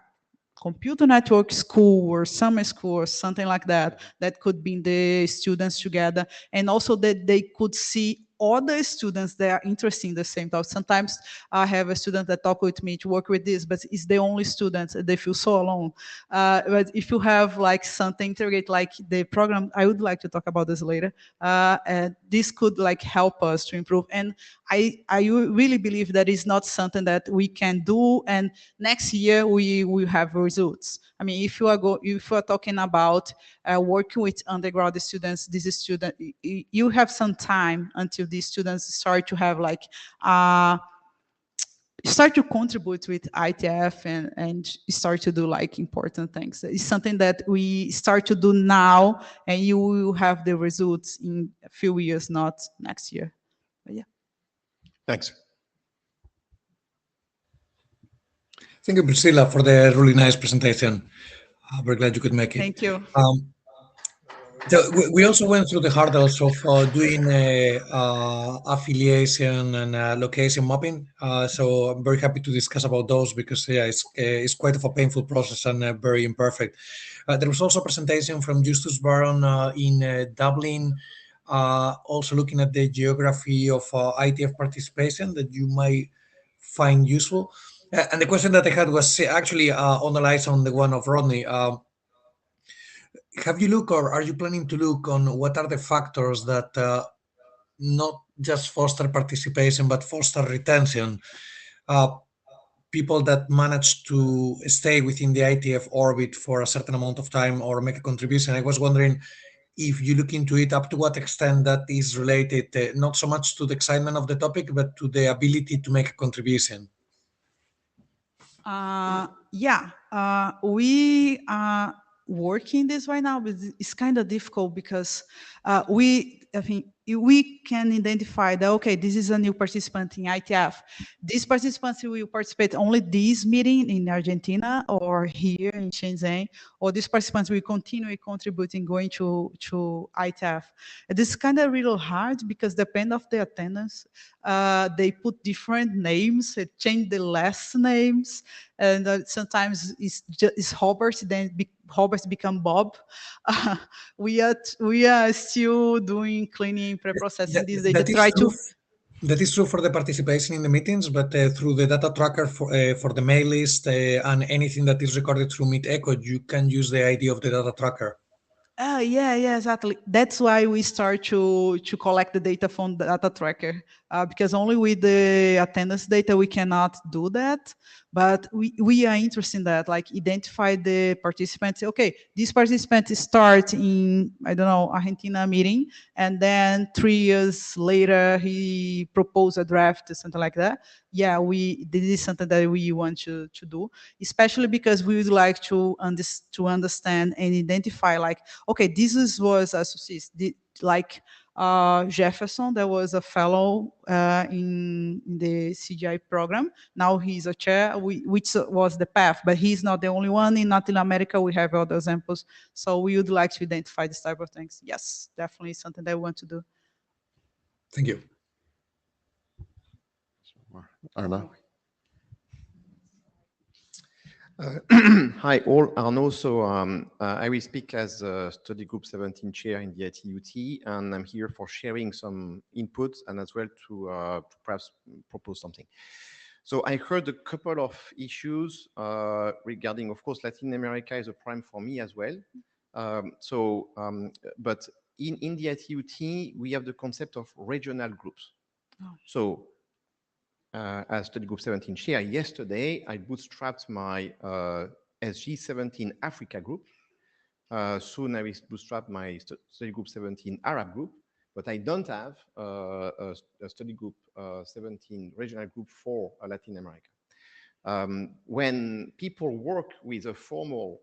computer network school or summer school or something like that, that could bring the students together, and also that they could see other students that are interested in the same topic. Sometimes I have a student that talk with me to work with this, but it's the only student, they feel so alone. But if you have something integrate, like the program, I would like to talk about this later, and this could help us to improve. And I really believe that it's not something that we can do and next year we will have results. I mean, if you are talking about working with undergraduate students, you have some time until these students start to have start to contribute with IETF and start to do important things. It's something that we start to do now, and you will have the results in a few years, not next year. But yeah. Thanks. Thank you, Priscilla, for the really nice presentation. We're glad you could make it. Thank you. We also went through the hurdles of doing affiliation and location mapping. So I'm very happy to discuss about those, because it's quite of a painful process and very imperfect. There was also a presentation from Justus Baron in Dublin also looking at the geography of IETF participation that you might find useful. And the question that I had was actually on the lines on the one of Rodney. Have you looked, or are you planning to look on what are the factors that not just foster participation but foster retention? People that manage to stay within the IETF orbit for a certain amount of time or make a contribution. I was wondering if you look into it, up to what extent that is related, not so much to the excitement of the topic, but to the ability to make a contribution. Yeah, we are working this right now, but it's kind of difficult because I think we can identify that, okay, this is a new participant in IETF. These participants will participate only this meeting in Argentina or here in Shenzhen, or these participants will continue contributing, going to IETF. This is kind of really hard because depend of the attendance, they put different names, change the last names, and sometimes it's Robert, then Robert become Bob. We are still doing cleaning, pre-processing this data. That is true. That is true for the participation in the meetings, but through the data tracker for the mail list and anything that is recorded through Meet Echo, you can use the ID of the data tracker. Yeah, exactly. That's why we start to collect the data from the data tracker, because only with the attendance data we cannot do that. But we are interested in that, like identify the participants. Okay, this participant start in, I don't know, Argentina meeting, and then 3 years later he proposed a draft or something like that. Yeah, this is something that we want to do, especially because we would like to understand and identify, like, okay, this was associated, like Jefferson, that was a fellow in the CGI program. Now he's a chair, which was the path, but he's not the only one. In Latin America, we have other examples. So we would like to identify this type of things. Yes, definitely something that we want to do. Thank you. Arnaud. Hi all, Arnaud. So I will speak as Study Group 17 chair in the ITUT, and I'm here for sharing some inputs and as well to perhaps propose something. So I heard a couple of issues regarding, of course, Latin America is a prime for me as well. But in the ITUT, we have the concept of regional groups. Oh. So as Study Group 17 chair, yesterday I bootstrapped my SG17 Africa group. Soon I will bootstrap my Study Group 17 Arab group, but I don't have a Study Group 17 regional group for Latin America. When people work with a formal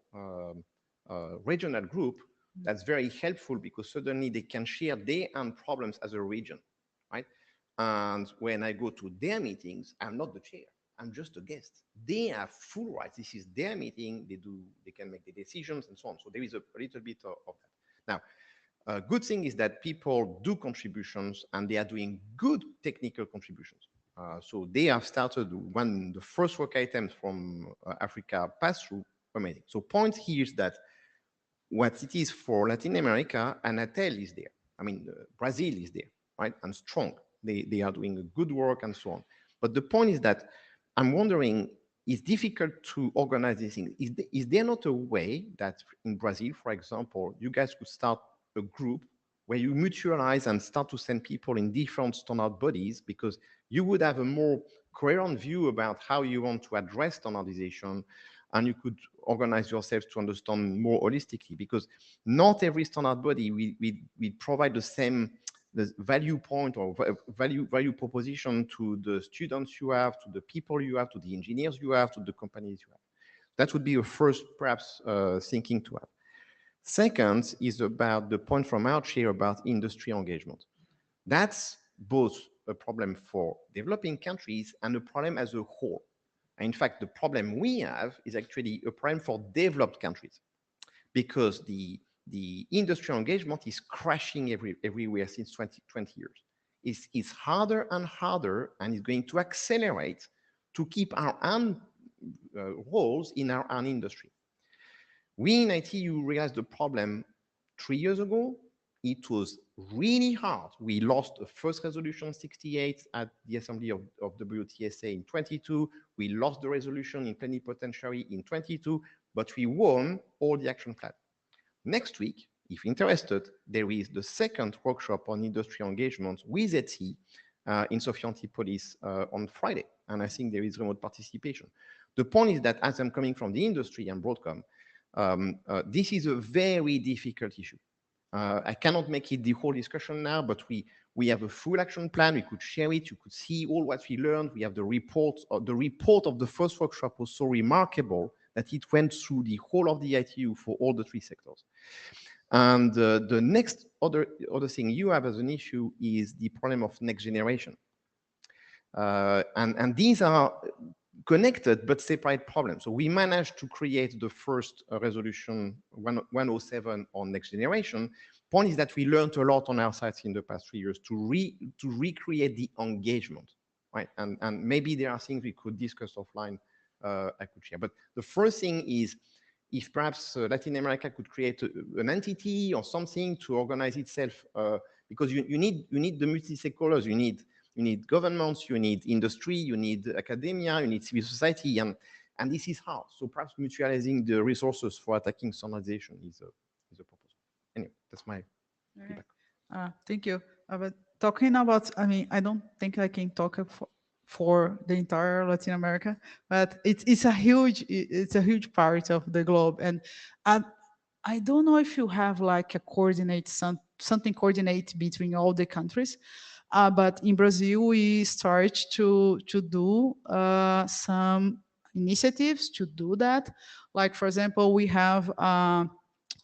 regional group, that's very helpful because suddenly they can share their own problems as a region, right? And when I go to their meetings, I'm not the chair. I'm just a guest. They have full rights. This is their meeting. They can make the decisions and so on. So there is a little bit of that. Now, a good thing is that people do contributions and they are doing good technical contributions. So they have started when the first work items from Africa passed through, amazing. So point here is that what it is for Latin America, Anatel is there. I mean, Brazil is there, right? And strong. They are doing a good work and so on. But the point is that I'm wondering, it's difficult to organize these things. Is there not a way that in Brazil, for example, you guys could start a group where you mutualize and start to send people in different standard bodies, because you would have a more coherent view about how you want to address standardization, and you could organize yourselves to understand more holistically, because not every standard body will provide the same value point or value proposition to the students you have, to the people you have, to the engineers you have, to the companies you have. That would be a first, perhaps, thinking to have. Second is about the point from our chair about industry engagement. That's both a problem for developing countries and a problem as a whole. And in fact, the problem we have is actually a problem for developed countries, because the industrial engagement is crashing everywhere since 20 years. It's harder and harder, and it's going to accelerate to keep our own roles in our own industry. We in ITU realized the problem 3 years ago, It was really hard. We lost the first resolution 68 at the Assembly of WTSA in 22. We lost the resolution in plenipotentiary in 22, but we won all the action plan. Next week, if interested, there is the second workshop on industry engagement with ETSI in Sophia Antipolis on Friday. And I think there is remote participation. The point is that as I'm coming from the industry and Broadcom, this is a very difficult issue. I cannot make it the whole discussion now, but we have a full action plan. We could share it. You could see all what we learned. We have the report. The report of the first workshop was so remarkable that it went through the whole of the ITU for all the 3 sectors. And the next other thing you have as an issue is the problem of next generation. And these are connected but separate problems. So we managed to create the first resolution 107 on next generation. Point is that we learned a lot on our sites in the past 3 years to recreate the engagement, right? And maybe there are things we could discuss offline. I could share. But the first thing is, if perhaps Latin America could create an entity or something to organize itself, because you need the multi-stakeholders. You need governments, you need industry, you need academia, you need civil society, and this is hard. So perhaps mutualizing the resources for attacking standardization is a purpose. Anyway, that's my feedback. Thank you. But talking about, I mean, I don't think I can talk for the entire Latin America, but it's a huge part of the globe, and I don't know if you have like a something coordinate between all the countries. But in Brazil, we start to do some initiatives to do that. Like, for example, we have a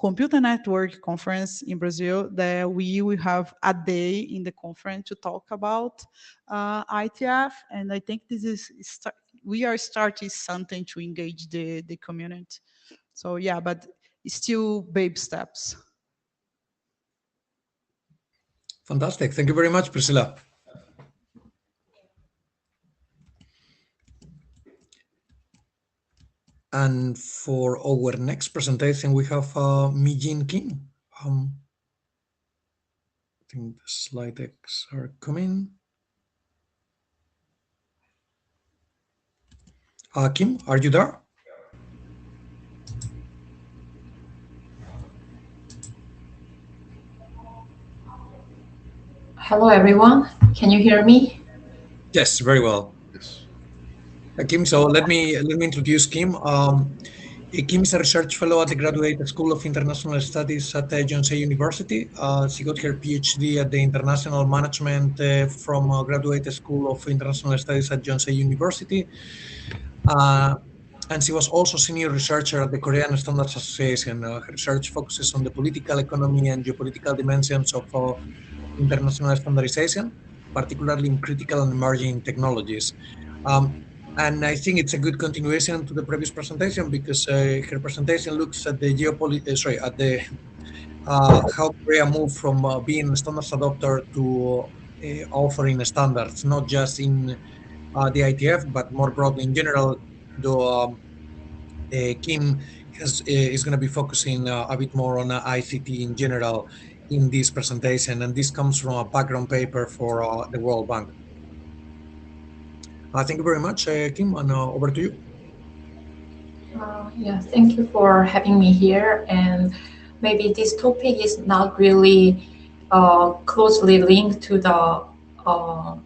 computer network conference in Brazil that we will have a day in the conference to talk about IETF. And I think this is, we are starting something to engage the community. So yeah, but it's still baby steps. Fantastic. Thank you very much, Priscilla. And for our next presentation, we have Mijin Kim. I think the slide decks are coming. Kim, are you there? Hello, everyone. Can you hear me? Yes, very well. Yes. Kim, so let me introduce Kim. Kim is a research fellow at the Graduate School of International Studies at Yonsei University. She got her PhD at the International Management from Graduate School of International Studies at Yonsei University. And she was also senior researcher at the Korean Standards Association. Her research focuses on the political, economy, and geopolitical dimensions of international standardization, particularly in critical and emerging technologies. And I think it's a good continuation to the previous presentation because her presentation looks at the how Korea moved from being a standards adopter to offering standards, not just in the IETF, but more broadly in general. Though Kim is going to be focusing a bit more on ICT in general in this presentation, and this comes from a background paper for the World Bank. Thank you very much, Kim, and over to you. Yeah, thank you for having me here. And maybe this topic is not really closely linked to the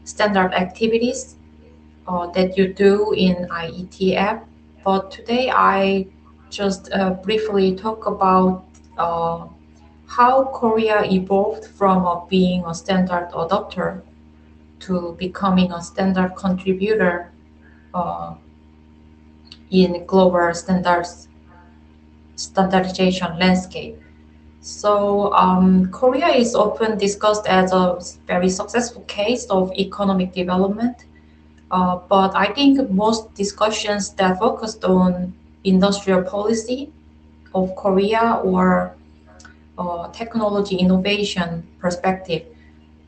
standard activities that you do in IETF. But today I just briefly talk about how Korea evolved from being a standard adopter to becoming a standard contributor in global standardization landscape. So Korea is often discussed as a very successful case of economic development. But I think most discussions that focused on industrial policy of Korea or technology innovation perspective.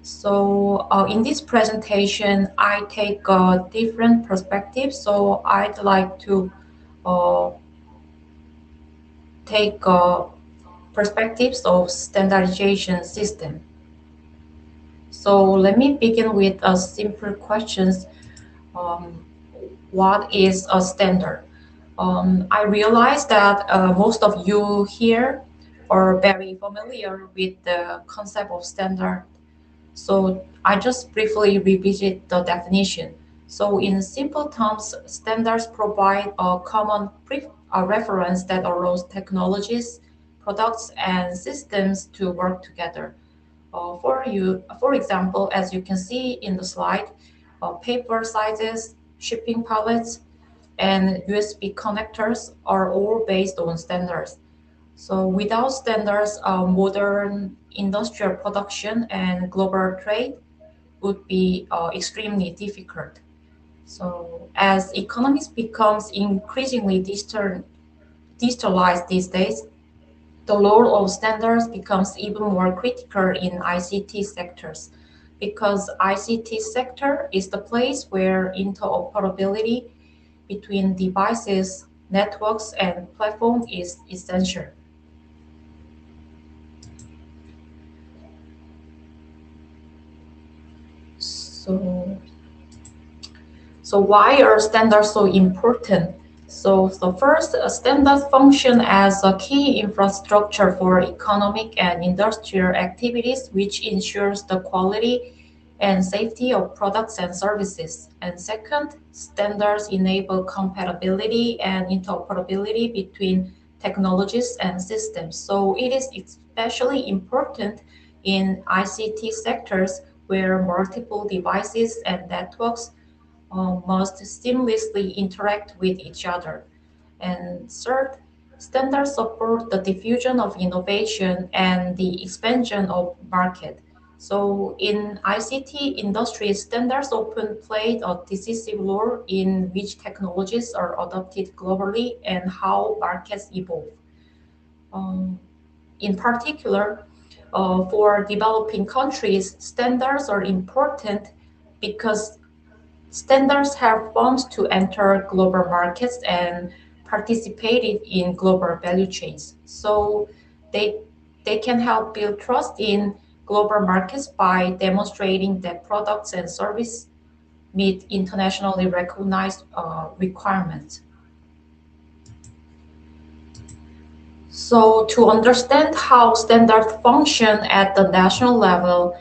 So in this presentation, I take a different perspective. So I'd like to take perspectives of standardization system. So let me begin with a simple questions. What is a standard? I realize that most of you here are very familiar with the concept of standard. So I just briefly revisit the definition. So in simple terms, standards provide a common reference that allows technologies, products, and systems to work together. For example, as you can see in the slide, paper sizes, shipping pallets, and USB connectors are all based on standards. So without standards, modern industrial production and global trade would be extremely difficult. So as economies becomes increasingly digitalized these days, the role of standards becomes even more critical in ICT sectors because ICT sector is the place where interoperability between devices, networks, and platforms is essential. So why are standards so important? So first, standards function as a key infrastructure for economic and industrial activities, which ensures the quality and safety of products and services. And second, standards enable compatibility and interoperability between technologies and systems. So it is especially important in ICT sectors where multiple devices and networks must seamlessly interact with each other. And third, standards support the diffusion of innovation and the expansion of market. So in ICT industry, standards often played a decisive role in which technologies are adopted globally and how markets evolve. In particular, for developing countries, standards are important because standards help firms to enter global markets and participated in global value chains. So they, they can help build trust in global markets by demonstrating that products and services meet internationally recognized requirements. So to understand how standards function at the national level,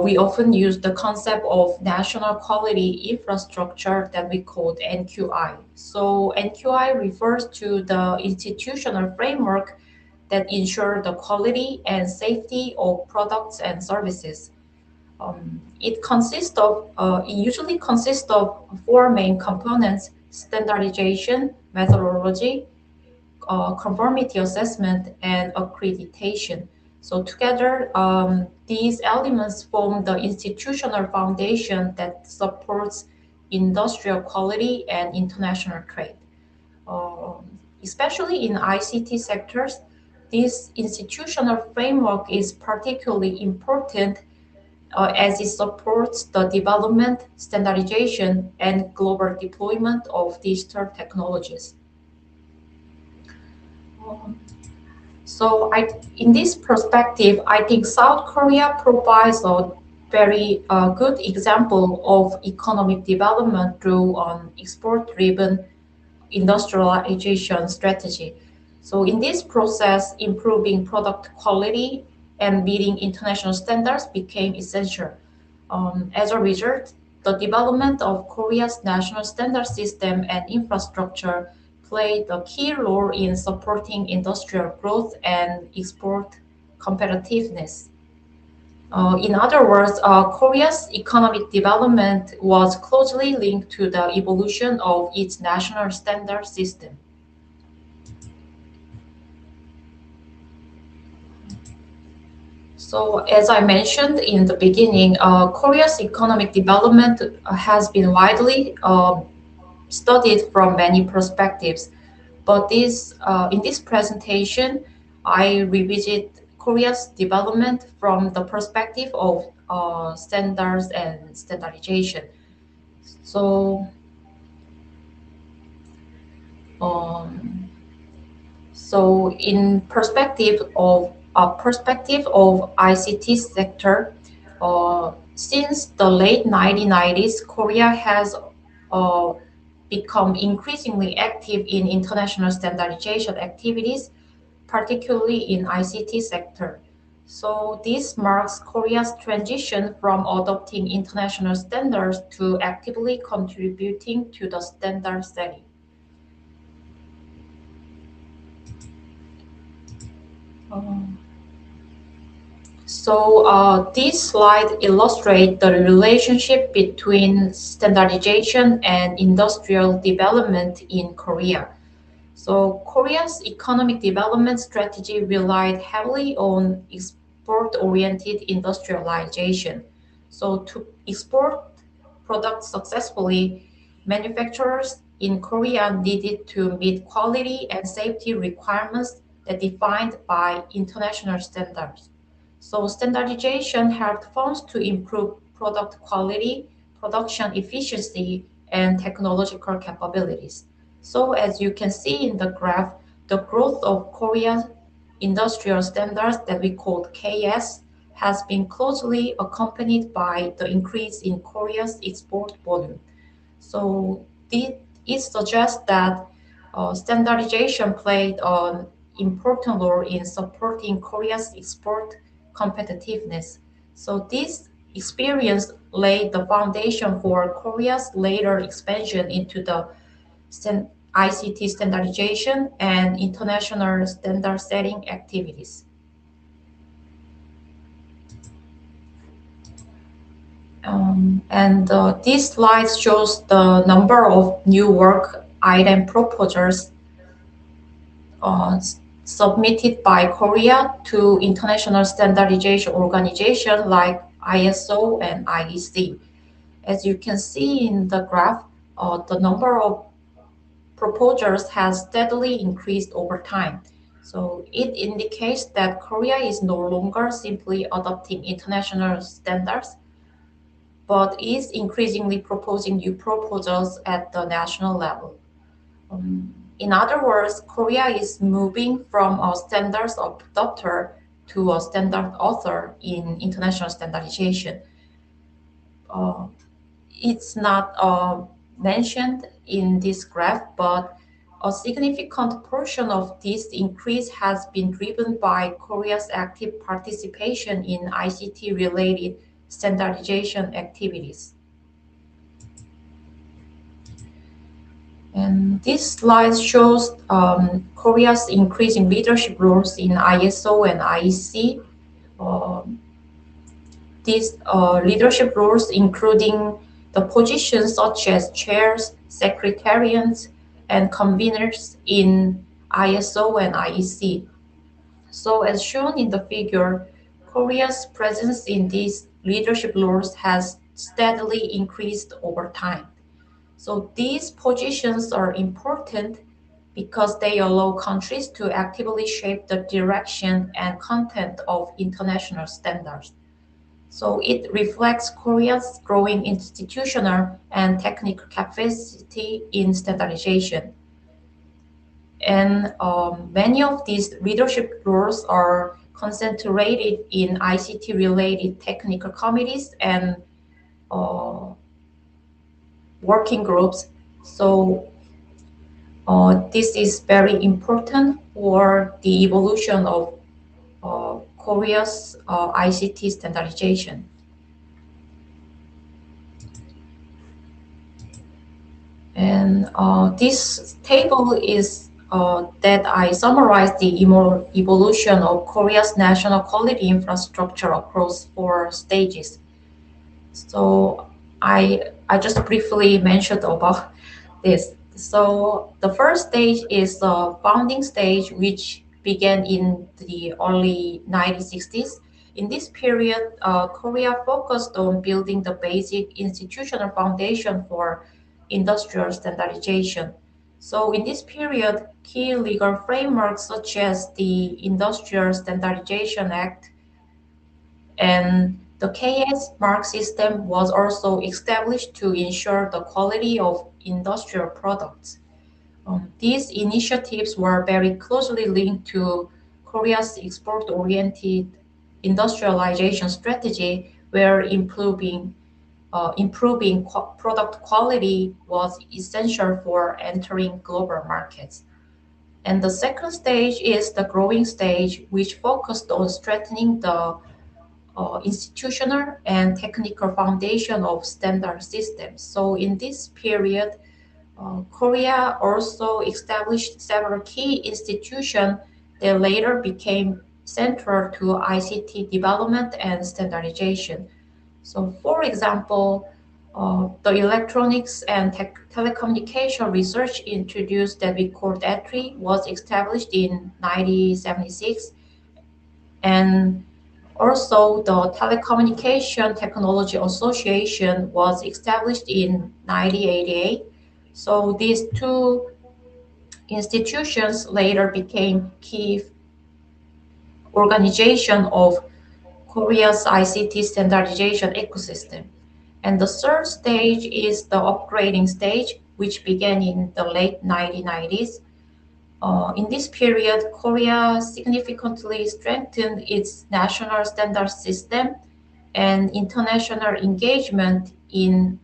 we often use the concept of national quality infrastructure that we call NQI. So NQI refers to the institutional framework that ensure the quality and safety of products and services. It usually consists of four main components: standardization, methodology, conformity assessment, and accreditation. So together, these elements form the institutional foundation that supports industrial quality and international trade. Especially in ICT sectors, this institutional framework is particularly important as it supports the development, standardization, and global deployment of digital technologies. In this perspective, I think South Korea provides a very good example of economic development through an export-driven industrialization strategy. So in this process, improving product quality and meeting international standards became essential. As a result, the development of Korea's national standard system and infrastructure played a key role in supporting industrial growth and export competitiveness. In other words, Korea's economic development was closely linked to the evolution of its national standard system. So, as I mentioned in the beginning, Korea's economic development has been widely studied from many perspectives. But in this presentation, I revisit Korea's development from the perspective of standards and standardization. So, um, So in perspective of ICT sector, since the late 1990s, Korea has become increasingly active in international standardization activities, particularly in ICT sector. So this marks Korea's transition from adopting international standards to actively contributing to the standard setting. So this slide illustrates the relationship between standardization and industrial development in Korea. So Korea's economic development strategy relied heavily on export-oriented industrialization. So to export products successfully, manufacturers in Korea needed to meet quality and safety requirements that defined by international standards. So standardization helped firms to improve product quality, production efficiency, and technological capabilities. So as you can see in the graph, the growth of Korea's industrial standards that we call KS has been closely accompanied by the increase in Korea's export volume. So it suggests that standardization played an important role in supporting Korea's export competitiveness. So this experience laid the foundation for Korea's later expansion into the ICT standardization and international standard setting activities. This slide shows the number of new work item proposals submitted by Korea to international standardization organizations like ISO and IEC. As you can see in the graph, the number of proposals has steadily increased over time. So it indicates that Korea is no longer simply adopting international standards, but is increasingly proposing new proposals at the national level. In other words, Korea is moving from a standards adopter to a standard author in international standardization. It's not mentioned in this graph, but a significant portion of this increase has been driven by Korea's active participation in ICT-related standardization activities. And this slide shows Korea's increasing leadership roles in ISO and IEC. These leadership roles including the positions such as chairs, secretariats, and conveners in ISO and IEC. So as shown in the figure, Korea's presence in these leadership roles has steadily increased over time. So these positions are important because they allow countries to actively shape the direction and content of international standards. So it reflects Korea's growing institutional and technical capacity in standardization. And many of these leadership roles are concentrated in ICT-related technical committees and working groups. So this is very important for the evolution of Korea's ICT standardization. And this table is that I summarized the evolution of Korea's national quality infrastructure across 4 stages. So I just briefly mentioned about this. So the first stage is the founding stage, which began in the early 1960s. In this period, Korea focused on building the basic institutional foundation for industrial standardization. So in this period, key legal frameworks such as the Industrial Standardization Act and the KS mark system was also established to ensure the quality of industrial products. These initiatives were very closely linked to Korea's export-oriented industrialization strategy, where improving product quality was essential for entering global markets. And the second stage is the growing stage, which focused on strengthening the institutional and technical foundation of standard systems. So in this period, Korea also established several key institutions that later became central to ICT development and standardization. So, for example, the Electronics and Telecommunication Research introduced that we called ETRI was established in 1976, and also the Telecommunication Technology Association was established in 1988. So these two institutions later became key organization of Korea's ICT standardization ecosystem. And the third stage is the upgrading stage, which began in the late 1990s. In this period, Korea significantly strengthened its national standard system and international engagement in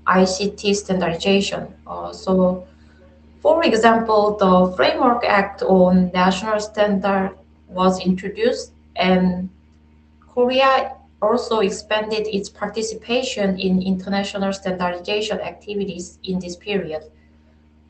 ICT standardization. So, for example, the Framework Act on National Standard was introduced, and Korea also expanded its participation in international standardization activities in this period.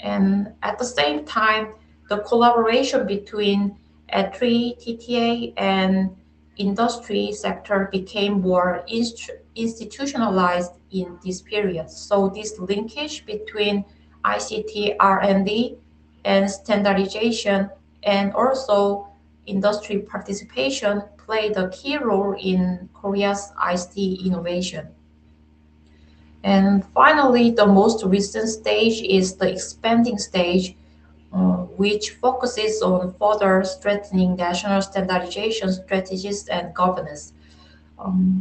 And at the same time, the collaboration between ETRI, TTA, and industry sector became more institutionalized in this period. So this linkage between ICT R&D and standardization and also industry participation played a key role in Korea's ICT innovation. And finally, the most recent stage is the expanding stage, which focuses on further strengthening national standardization strategies and governance.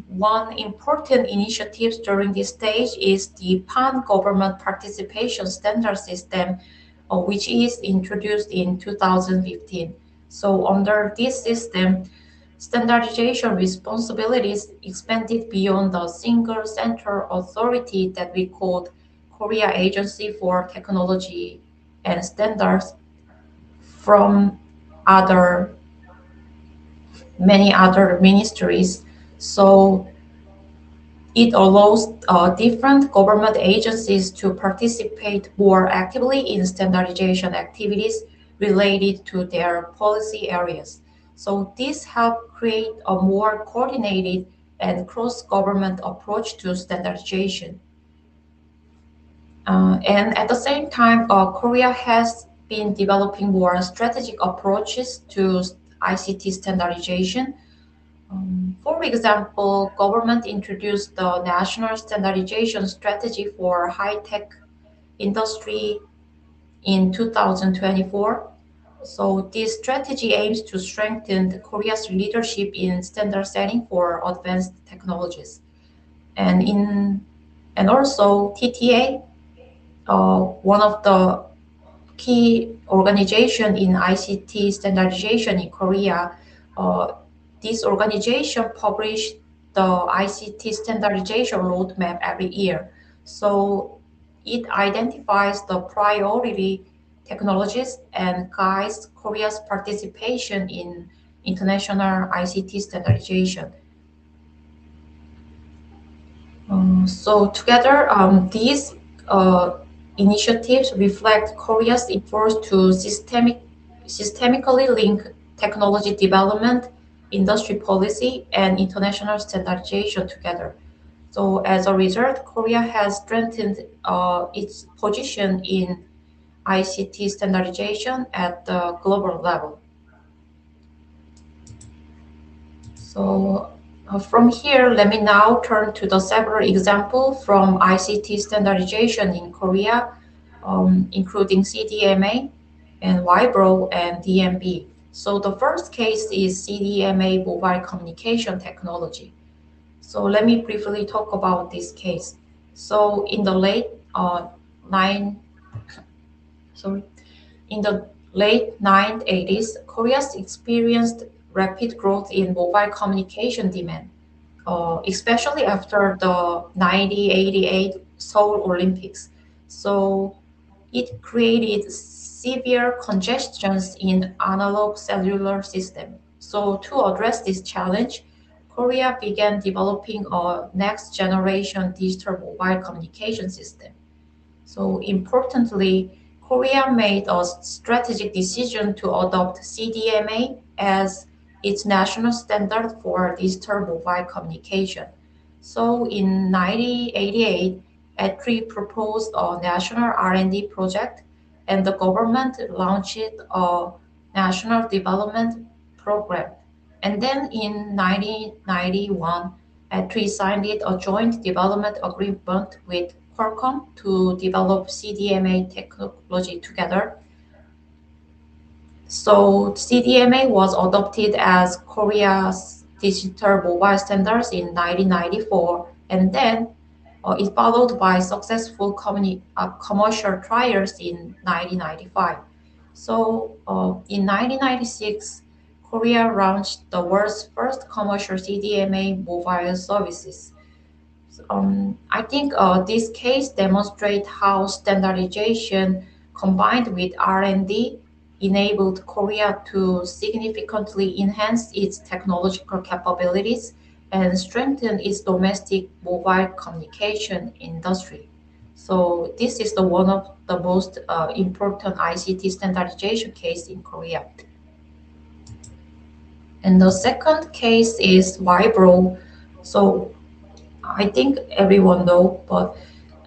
One important initiative during this stage is the pan-government participation standard system, which is introduced in 2015. So under this system, standardization responsibilities expanded beyond the single central authority that we called Korea Agency for Technology and Standards from many other ministries. So it allows different government agencies to participate more actively in standardization activities related to their policy areas. So this helped create a more coordinated and cross-government approach to standardization. And at the same time, Korea has been developing more strategic approaches to ICT standardization. For example, government introduced the National Standardization Strategy for High-Tech Industry in 2024. So this strategy aims to strengthen Korea's leadership in standard setting for advanced technologies. And also TTA, one of the key organization in ICT standardization in Korea, this organization published the ICT standardization roadmap every year. So it identifies the priority technologies and guides Korea's participation in international ICT standardization. So together, these initiatives reflect Korea's efforts to systemically link technology development, industry policy, and international standardization together. So as a result, Korea has strengthened its position in ICT standardization at the global level. So from here, let me now turn to the several examples from ICT standardization in Korea, including CDMA and Vibro and DMB. So the first case is CDMA mobile communication technology. So let me briefly talk about this case. So in the late sorry. In the late 1980s, Korea experienced rapid growth in mobile communication demand, especially after the 1988 Seoul Olympics. So it created severe congestions in analog cellular system. So to address this challenge, Korea began developing a next generation digital mobile communication system. So importantly, Korea made a strategic decision to adopt CDMA as its national standard for digital mobile communication. So in 1988, ETRI proposed a national R&D project, and the government launched a national development program. And then in 1991, ETRI signed a joint development agreement with Qualcomm to develop CDMA technology together. So CDMA was adopted as Korea's digital mobile standards in 1994, and then it followed by successful commercial trials in 1995. So in 1996, Korea launched the world's first commercial CDMA mobile services. I think this case demonstrates how standardization combined with R&D enabled Korea to significantly enhance its technological capabilities and strengthen its domestic mobile communication industry. So this is the one of the most important ICT standardization case in Korea. And the second case is Vibro. So I think everyone know, but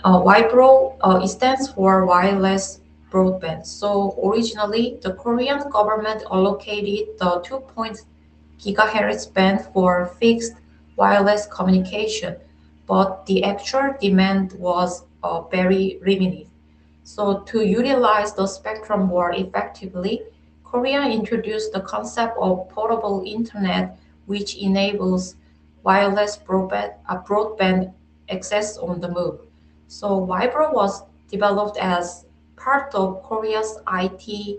Vibro, it stands for wireless broadband. So originally, the Korean government allocated the 2.0 gigahertz band for fixed wireless communication, but the actual demand was very limited. So to utilize the spectrum more effectively, Korea introduced the concept of portable internet, which enables wireless broadband access on the move. So Vibro was developed as part of Korea's IT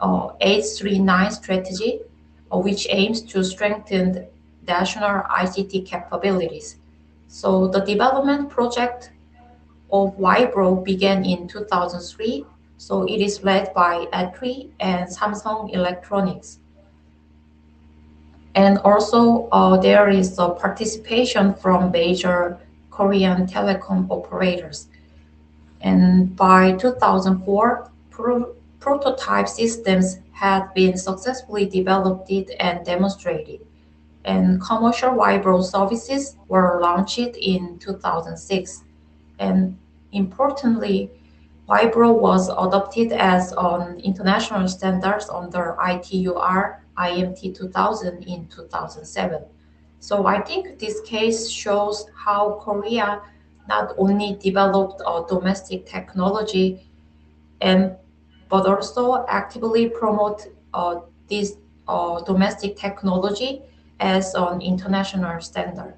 839 strategy, which aims to strengthen national ICT capabilities. So the development project of Vibro began in 2003. So it is led by ETRI and Samsung Electronics. And also there is a participation from major Korean telecom operators. And by 2004, prototype systems had been successfully developed and demonstrated. And commercial Vibro services were launched in 2006. And importantly, Vibro was adopted as an international standards under ITUR IMT 2000 in 2007. So I think this case shows how Korea not only developed a domestic technology but also actively promote this domestic technology as an international standard.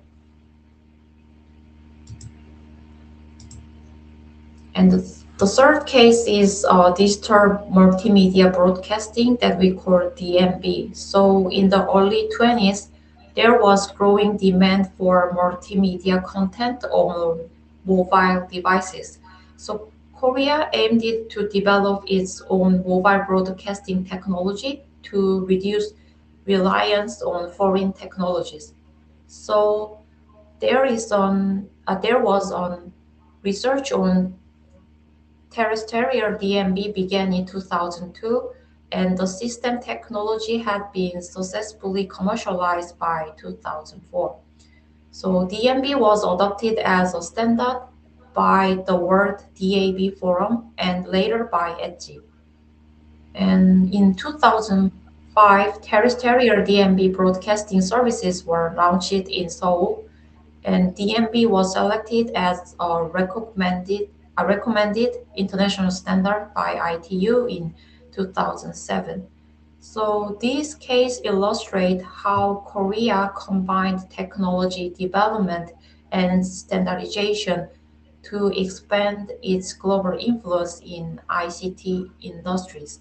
And the third case is digital multimedia broadcasting that we call DMB. So in the early 20s, there was growing demand for multimedia content on mobile devices. So Korea aimed to develop its own mobile broadcasting technology to reduce reliance on foreign technologies. So there was research on terrestrial DMB began in 2002, and the system technology had been successfully commercialized by 2004. So DMB was adopted as a standard by the World DAB Forum and later by ETSI. And in 2005, terrestrial DMB broadcasting services were launched in Seoul, and DMB was selected as a recommended international standard by ITU in 2007. So this case illustrates how Korea combined technology development and standardization to expand its global influence in ICT industries.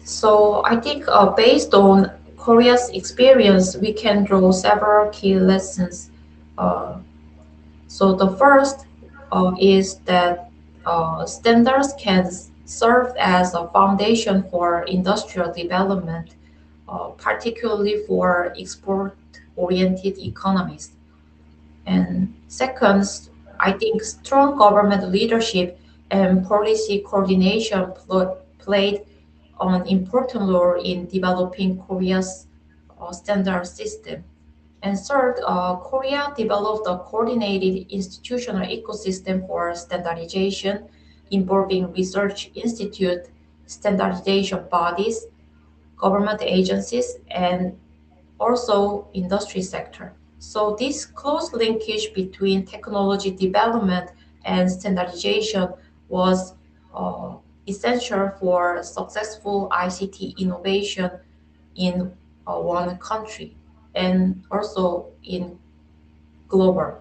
So I think based on Korea's experience, we can draw several key lessons. Uh, so the first is that standards can serve as a foundation for industrial development, particularly for export-oriented economies. And second, I think strong government leadership and policy coordination played an important role in developing Korea's standard system. And third, Korea developed a coordinated institutional ecosystem for standardization involving research institute, standardization bodies, government agencies, and also industry sector. So this close linkage between technology development and standardization was uh, essential for successful ICT innovation in one country and also in global.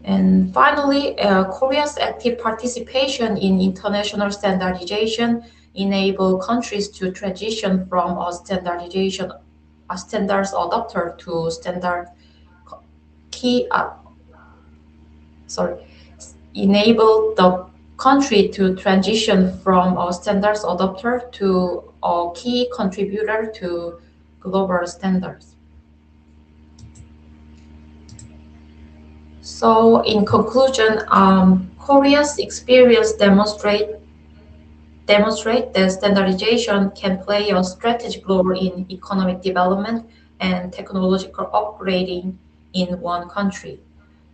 And finally, Korea's active participation in international standardization enable countries to transition from a standards adopter to standard key sorry enable the country to transition from a standards adopter to a key contributor to global standards. So in conclusion, Korea's experience demonstrate that standardization can play a strategic role in economic development and technological upgrading in one country.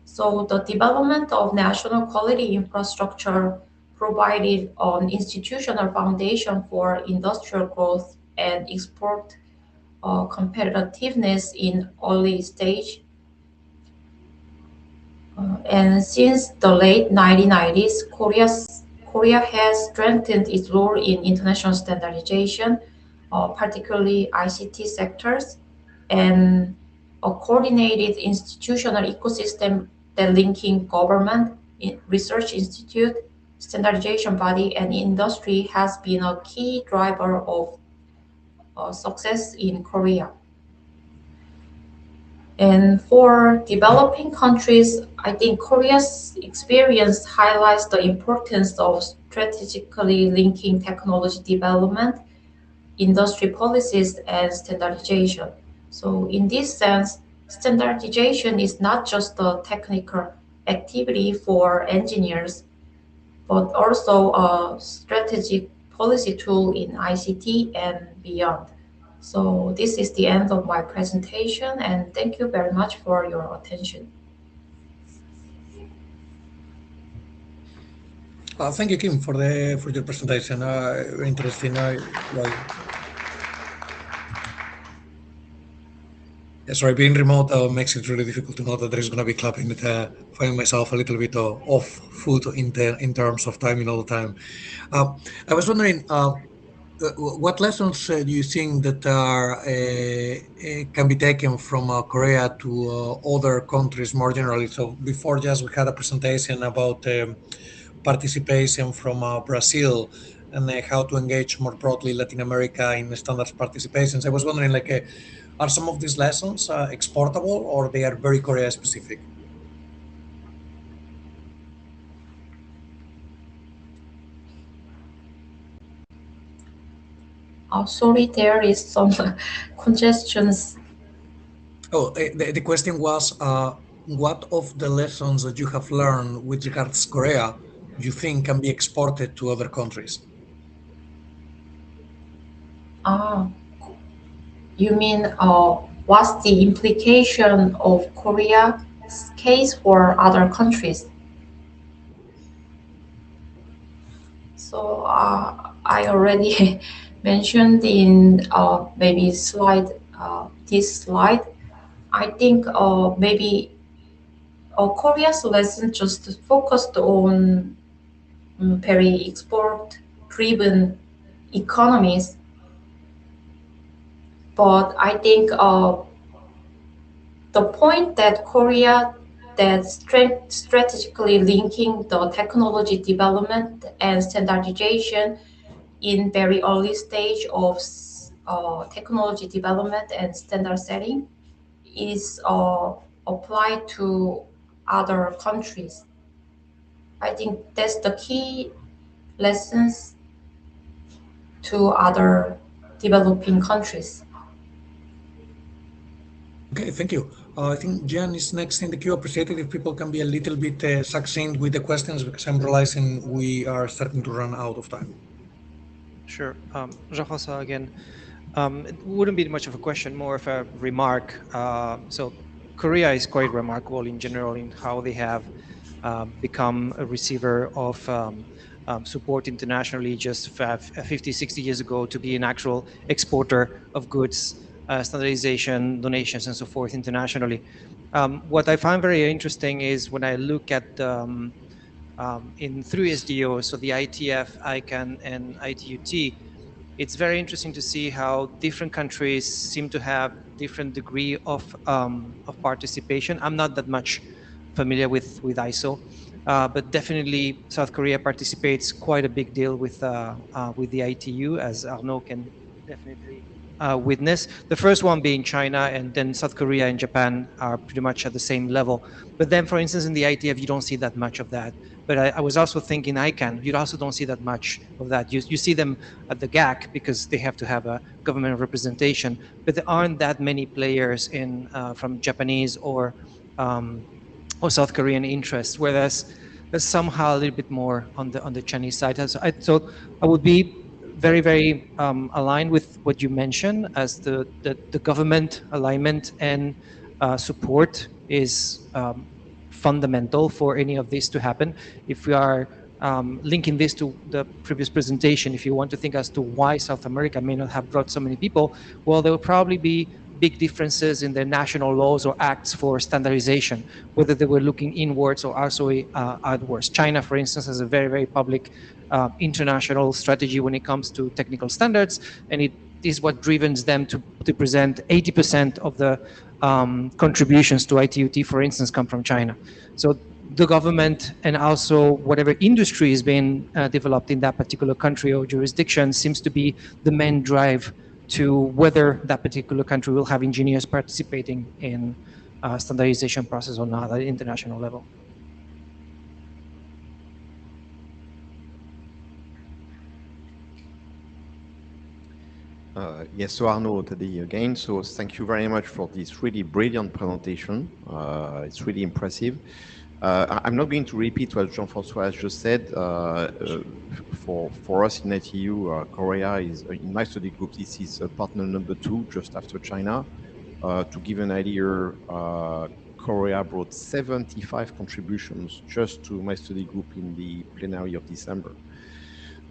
So the development of national quality infrastructure provided an institutional foundation for industrial growth and export competitiveness in early stage. And since the late 1990s, Korea has strengthened its role in international standardization, particularly ICT sectors, and a coordinated institutional ecosystem that linking government, research institute, standardization body, and industry has been a key driver of success in Korea. And for developing countries, I think Korea's experience highlights the importance of strategically linking technology development, industry policies, and standardization. So in this sense, standardization is not just a technical activity for engineers, but also a strategic policy tool in ICT and beyond. So this is the end of my presentation, and thank you very much for your attention. Thank you, Kim, for your presentation. Very interesting. Sorry, being remote makes it really difficult to know that there is going to be clapping. But find myself a little bit off foot in terms of timing all the time. I was wondering, what lessons do you think that are can be taken from Korea to other countries more generally? So before, just we had a presentation about participation from Brazil and how to engage more broadly Latin America in standards participations. I was wondering, like, are some of these lessons exportable, or they are very Korea specific? Sorry, there is some congestions. Oh, the question was, what of the lessons that you have learned with regards to Korea you think can be exported to other countries? You mean what's the implication of Korea's case for other countries? So I already mentioned in maybe slide this slide. I think maybe Korea's lesson just focused on very export-driven economies, but I think the point that Korea that strategically linking the technology development and standardization in very early stage of technology development and standard setting is applied to other countries. I think that's the key lessons to other developing countries. Okay, thank you. I think Jen is next in the queue. Appreciate it if people can be a little bit succinct with the questions, because I'm realizing we are starting to run out of time. Sure. Jean-François again. It wouldn't be much of a question, more of a remark. So Korea is quite remarkable in general in how they have become a receiver of support internationally just 50, 60 years ago to be an actual exporter of goods, standardization, donations, and so forth internationally. What I find very interesting is when I look at in through SDO, so the IETF, ICANN, and ITUT, it's very interesting to see how different countries seem to have different degree of participation. I'm not that much familiar with ISO, but definitely South Korea participates quite a big deal with the ITU, as Arnaud can definitely witness. The first one being China, and then South Korea and Japan are pretty much at the same level. But then, for instance, in the IETF, you don't see that much of that. But I was also thinking ICANN, you also don't see that much of that. You see them at the GAC because they have to have a government representation, but there aren't that many players in from Japanese or South Korean interests, whereas there's somehow a little bit more on the Chinese side. So I would be very, very aligned with what you mentioned as the government alignment and support is fundamental for any of this to happen. If we are linking this to the previous presentation, if you want to think as to why South America may not have brought so many people, well, there will probably be big differences in their national laws or acts for standardization, whether they were looking inwards or also outwards. China, for instance, has a very, very public international strategy when it comes to technical standards, and it is what drives them to present 80% of the contributions to ITUT, for instance, come from China. So the government and also whatever industry is being developed in that particular country or jurisdiction seems to be the main drive to whether that particular country will have engineers participating in standardization process or not at the international level. Yes, so Arnaud Tadei again. So thank you very much for this really brilliant presentation. It's really impressive. I'm not going to repeat what Jean-François has just said. For us in ITU, Korea is, in my study group, this is partner number 2, just after China. To give an idea, Korea brought 75 contributions just to my study group in the plenary of December.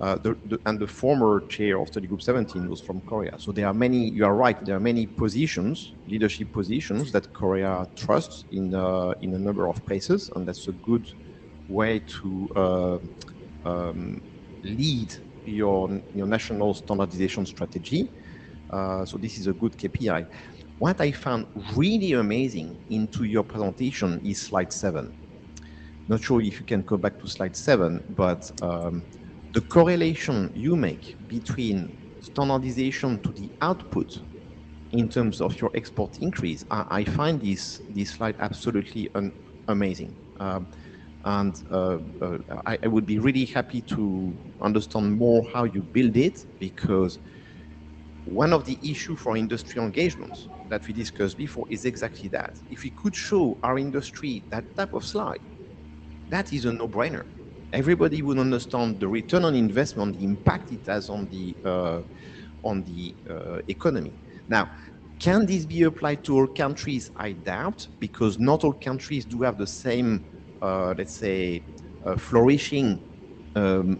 And the former chair of study group 17 was from Korea. So there are many, you are right, there are many positions, leadership positions that Korea trusts in a number of places, and that's a good way to lead your national standardization strategy. So this is a good KPI. What I found really amazing into your presentation is slide 7. Not sure if you can go back to slide 7, but the correlation you make between standardization to the output in terms of your export increase, I find this slide absolutely amazing. And I would be really happy to understand more how you build it, because one of the issues for industrial engagements that we discussed before is exactly that. If we could show our industry that type of slide, that is a no-brainer. Everybody would understand the return on investment, the impact it has on the economy. Now, can this be applied to all countries? I doubt, because not all countries do have the same, let's say, flourishing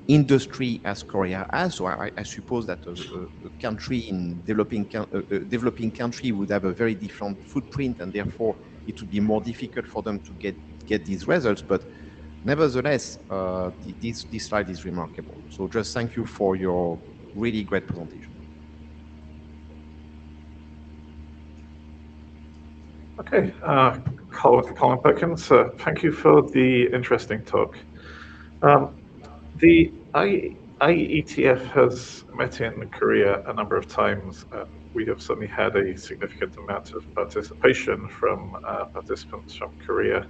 industry as Korea has. So I suppose that a country in developing country would have a very different footprint, and therefore it would be more difficult for them to get these results. But nevertheless, this slide is remarkable. So just thank you for your really great presentation. Okay, Colin Perkins, thank you for the interesting talk. The IETF has met in Korea a number of times, and we have certainly had a significant amount of participation from participants from Korea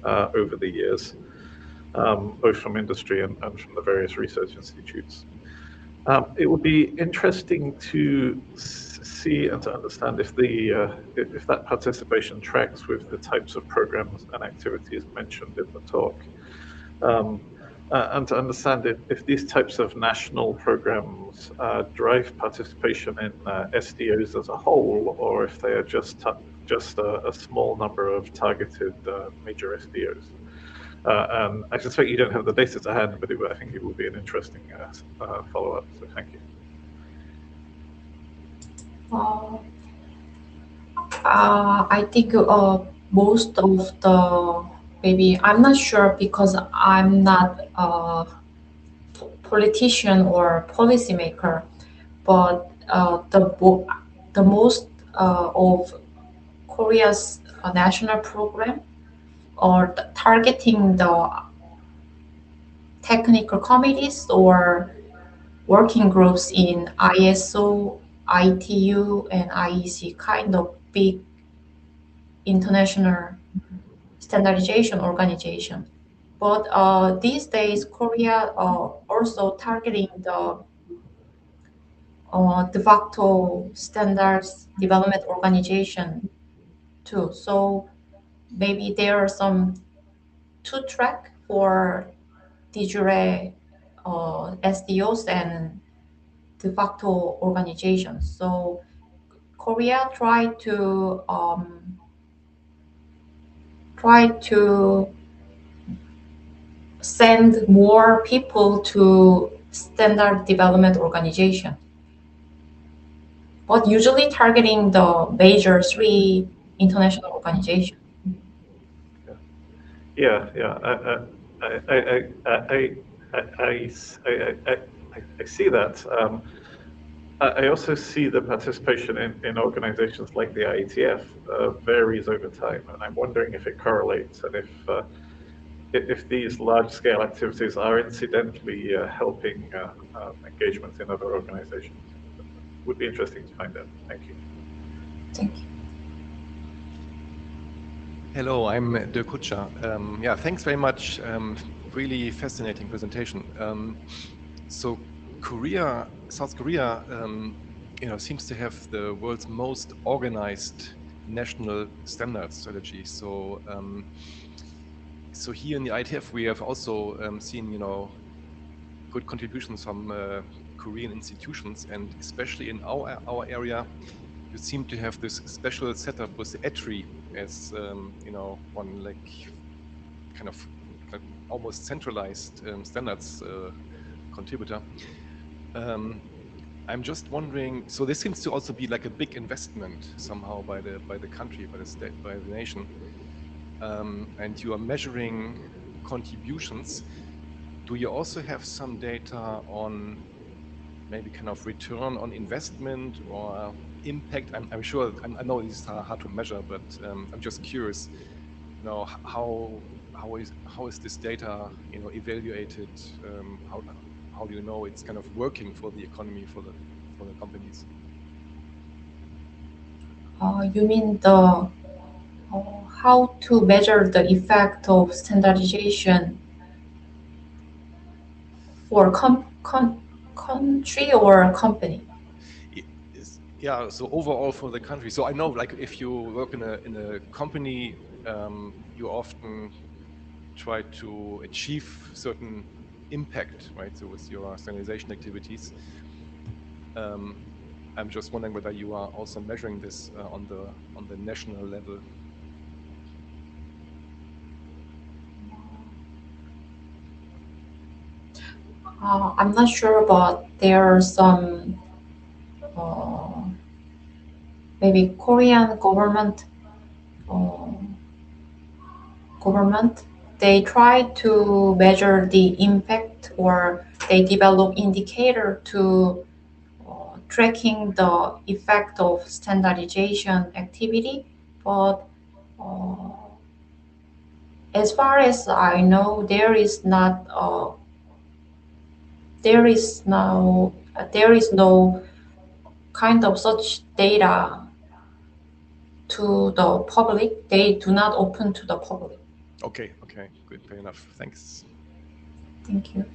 over the years, both from industry and from the various research institutes. It would be interesting to see and to understand if if that participation tracks with the types of programs and activities mentioned in the talk, and to understand if these types of national programs drive participation in SDOs as a whole, or if they are just a small number of targeted major SDOs. And I suspect you don't have the data to hand, but I think it would be an interesting follow-up. So thank you. I think most of the, maybe I'm not sure because I'm not a politician or policymaker, but the most of Korea's national program or targeting the technical committees or working groups in ISO, ITU, and IEC, kind of big international standardization organization. But these days, Korea also targeting the de facto standards development organization too. So maybe there are some two track for de jure SDOs and de facto organizations. So Korea tried to send more people to standard development organization, but usually targeting the major three international organizations. Yeah. I see that. I also see the participation in organizations like the IETF varies over time, and I'm wondering if it correlates and if these large-scale activities are incidentally helping engagement in other organizations. Would be interesting to find out. Thank you. Thank you. Hello, I'm Dirk Kutscher. Yeah, thanks very much. Really fascinating presentation. So South Korea, seems to have the world's most organized national standards strategy. So, so here in the IETF, we have also seen, good contributions from Korean institutions, and especially in our area, you seem to have this special setup with the ETRI as, one like kind of almost centralized standards contributor. I'm just wondering, so this seems to also be like a big investment somehow by the country, by the state, by the nation, and you are measuring contributions. Do you also have some data on maybe kind of return on investment or impact? I'm sure, I know these are hard to measure, but I'm just curious, how is this data, evaluated? How do you know it's kind of working for the economy, for the companies? You mean the how to measure the effect of standardization for country or company? Yeah, so overall for the country. So I know, like, if you work in a company, you often try to achieve certain impact, right? So with your standardization activities, I'm just wondering whether you are also measuring this on the national level. I'm not sure, but there are some maybe Korean government they try to measure the impact, or they develop indicator to tracking the effect of standardization activity, but as far as I know, there is no kind of such data to the public. They do not open to the public. Okay, good, fair enough. Thanks. Thank you.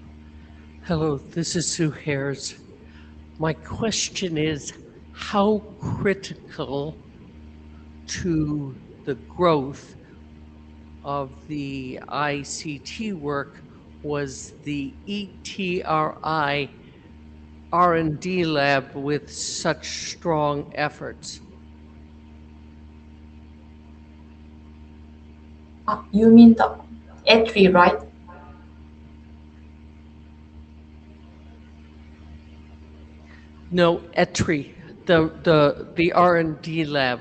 Hello, this is Sue Hares. My question is, how critical to the growth of the ICT work was the ETRI R&D lab with such strong efforts? You mean the ETRI, right? No, ETRI, the R&D lab.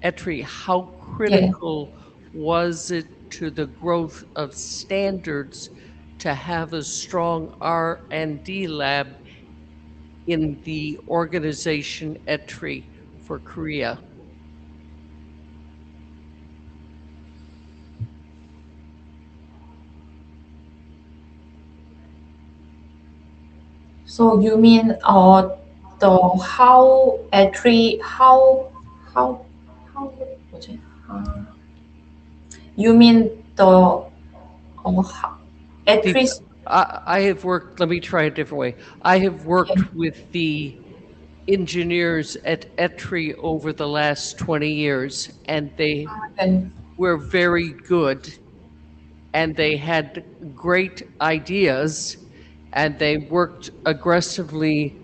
ETRI, how critical was it to the growth of standards to have a strong R&D lab in the organization ETRI for Korea? So you mean the how ETRI how you mean the ETRI's I have worked, let me try a different way. I have worked with the engineers at ETRI over the last 20 years, and they were very good, and they had great ideas, and they worked aggressively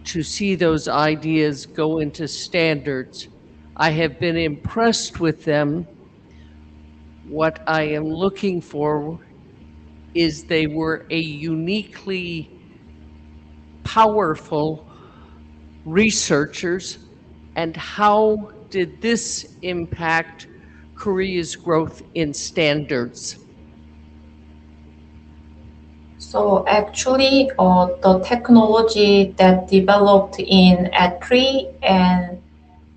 to see those ideas go into standards. I have been impressed with them. What I am looking for is they were a uniquely powerful researchers, and how did this impact Korea's growth in standards? So actually, the technology that developed in ETRI and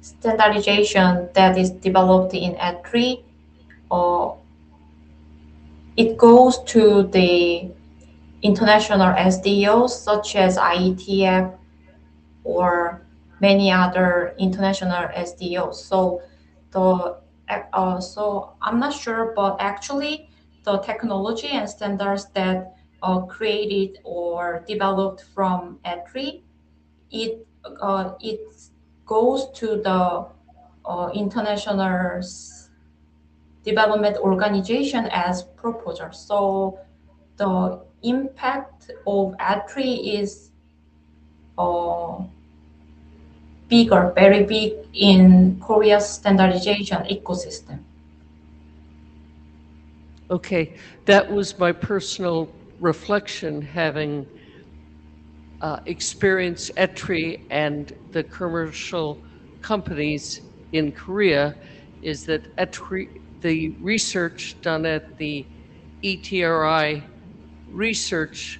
standardization that is developed in ETRI, it goes to the international SDOs such as IETF or many other international SDOs. So so I'm not sure, but actually the technology and standards that created or developed from ETRI, it goes to the international development organization as proposal. So the impact of ETRI is bigger, very big in Korea's standardization ecosystem. Okay, that was my personal reflection, having experienced ETRI and the commercial companies in Korea, is that ETRI, the research done at the ETRI research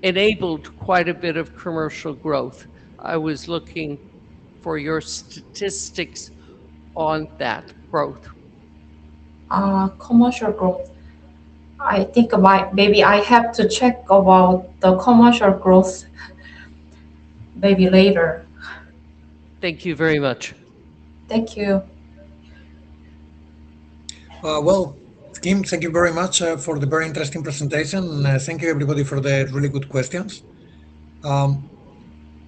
enabled quite a bit of commercial growth. I was looking for your statistics on that growth. Commercial growth. I think maybe I have to check about the commercial growth maybe later. Thank you very much. Thank you. Well, Kim, thank you very much for the very interesting presentation. Thank you everybody for the really good questions.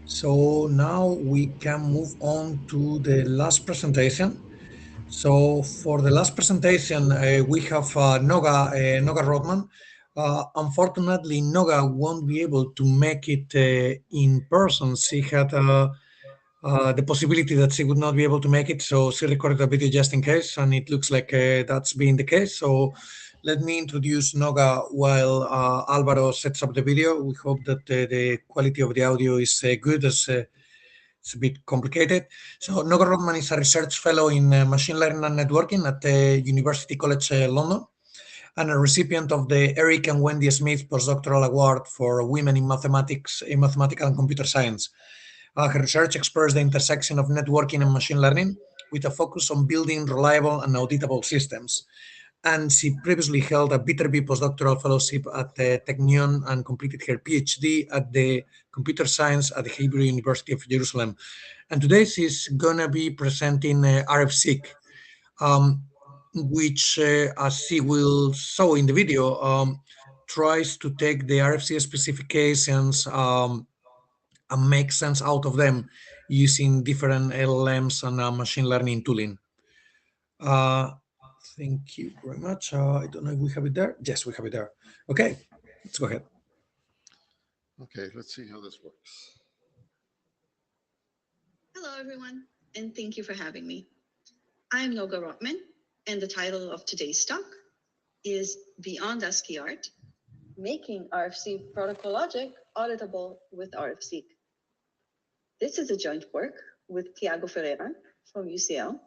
So now we can move on to the last presentation. So for the last presentation, we have Noga Rodman. Unfortunately, Noga won't be able to make it in person. She had the possibility that she would not be able to make it, so she recorded a video just in case, and it looks like that's been the case. So let me introduce Noga while Alvaro sets up the video. We hope that the quality of the audio is good, as it's a bit complicated. So Noga Rodman is a research fellow in machine learning and networking at University College London, and a recipient of the Eric and Wendy Smith Postdoctoral Award for Women in Mathematics, in Mathematical and Computer Science. Her research explores the intersection of networking and machine learning, with a focus on building reliable and auditable systems. And she previously held a B2B postdoctoral fellowship at the Technion and completed her PhD at the Computer Science at the Hebrew University of Jerusalem. And today she's going to be presenting RFSIC, which, as she will show in the video, tries to take the RFC specifications and make sense out of them using different LLMs and machine learning tooling. Thank you very much. I don't know if we have it there. Yes, we have it there. Okay, let's go ahead. Okay, let's see how this works. Hello, everyone, and thank you for having me. I'm Noga Rotman, and the title of today's talk is Beyond ASCII Art, Making RFC Protocol Logic Auditable with RFSIC. This is a joint work with Tiago Ferreira from UCL,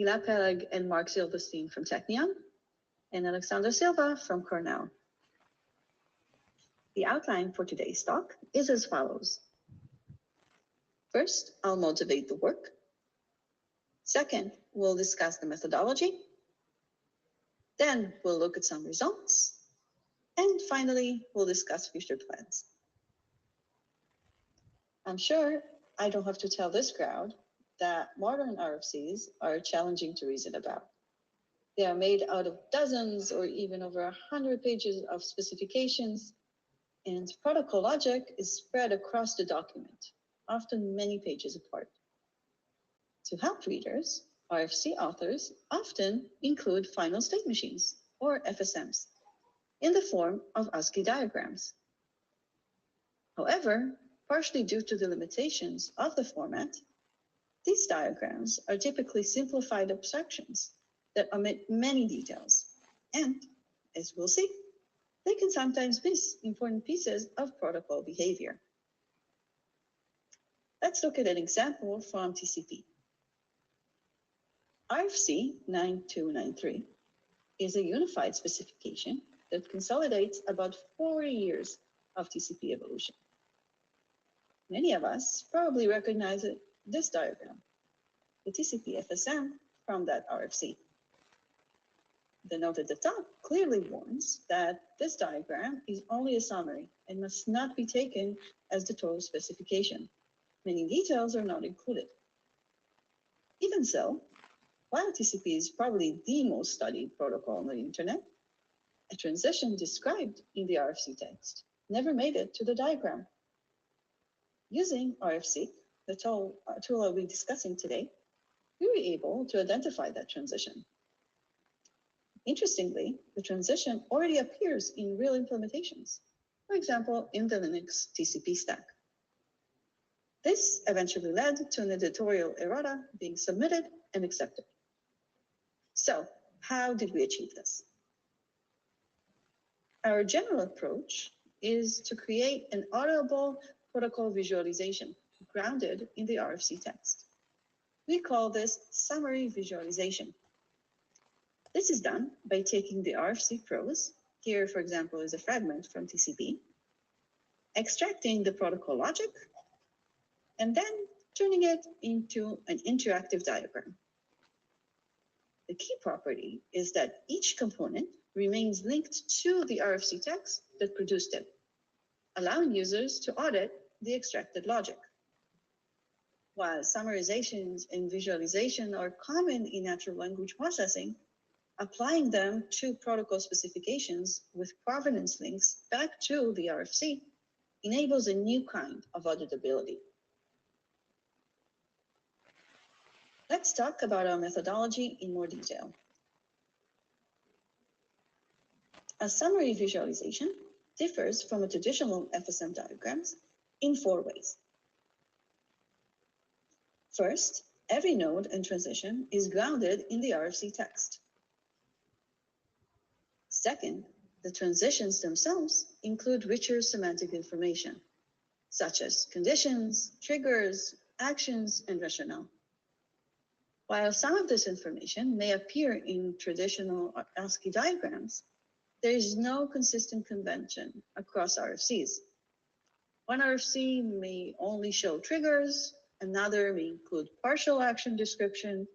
Hila Peleg and Mark Silverstein from Technion, and Alexander Silva from Cornell. The outline for today's talk is as follows. First, I'll motivate the work. Second, we'll discuss the methodology. Then we'll look at some results. And finally, we'll discuss future plans. I'm sure I don't have to tell this crowd that modern RFCs are challenging to reason about. They are made out of dozens or even over 100 pages of specifications, and protocol logic is spread across the document, often many pages apart. To help readers, RFC authors often include final state machines, or FSMs, in the form of ASCII diagrams. However, partially due to the limitations of the format, these diagrams are typically simplified abstractions that omit many details, and, as we'll see, they can sometimes miss important pieces of protocol behavior. Let's look at an example from TCP. RFC 9293 is a unified specification that consolidates about 40 years of TCP evolution. Many of us probably recognize this diagram, the TCP FSM from that RFC. The note at the top clearly warns that this diagram is only a summary and must not be taken as the total specification. Many details are not included. Even so, while TCP is probably the most studied protocol on the internet, a transition described in the RFC text never made it to the diagram. Using RFSIC, the tool I'll be discussing today, we were able to identify that transition. Interestingly, the transition already appears in real implementations, for example, in the Linux TCP stack. This eventually led to an editorial errata being submitted and accepted. So, how did we achieve this? Our general approach is to create an auditable protocol visualization grounded in the RFC text. We call this summary visualization. This is done by taking the RFC prose, here for example is a fragment from TCP, extracting the protocol logic, and then turning it into an interactive diagram. The key property is that each component remains linked to the RFC text that produced it, allowing users to audit the extracted logic. While summarizations and visualization are common in natural language processing, applying them to protocol specifications with provenance links back to the RFC enables a new kind of auditability. Let's talk about our methodology in more detail. A summary visualization differs from a traditional FSM diagrams in 4 ways. First, every node and transition is grounded in the RFC text. Second, the transitions themselves include richer semantic information, such as conditions, triggers, actions, and rationale. While some of this information may appear in traditional ASCII diagrams, there is no consistent convention across RFCs. One RFC may only show triggers, Another may include partial action description.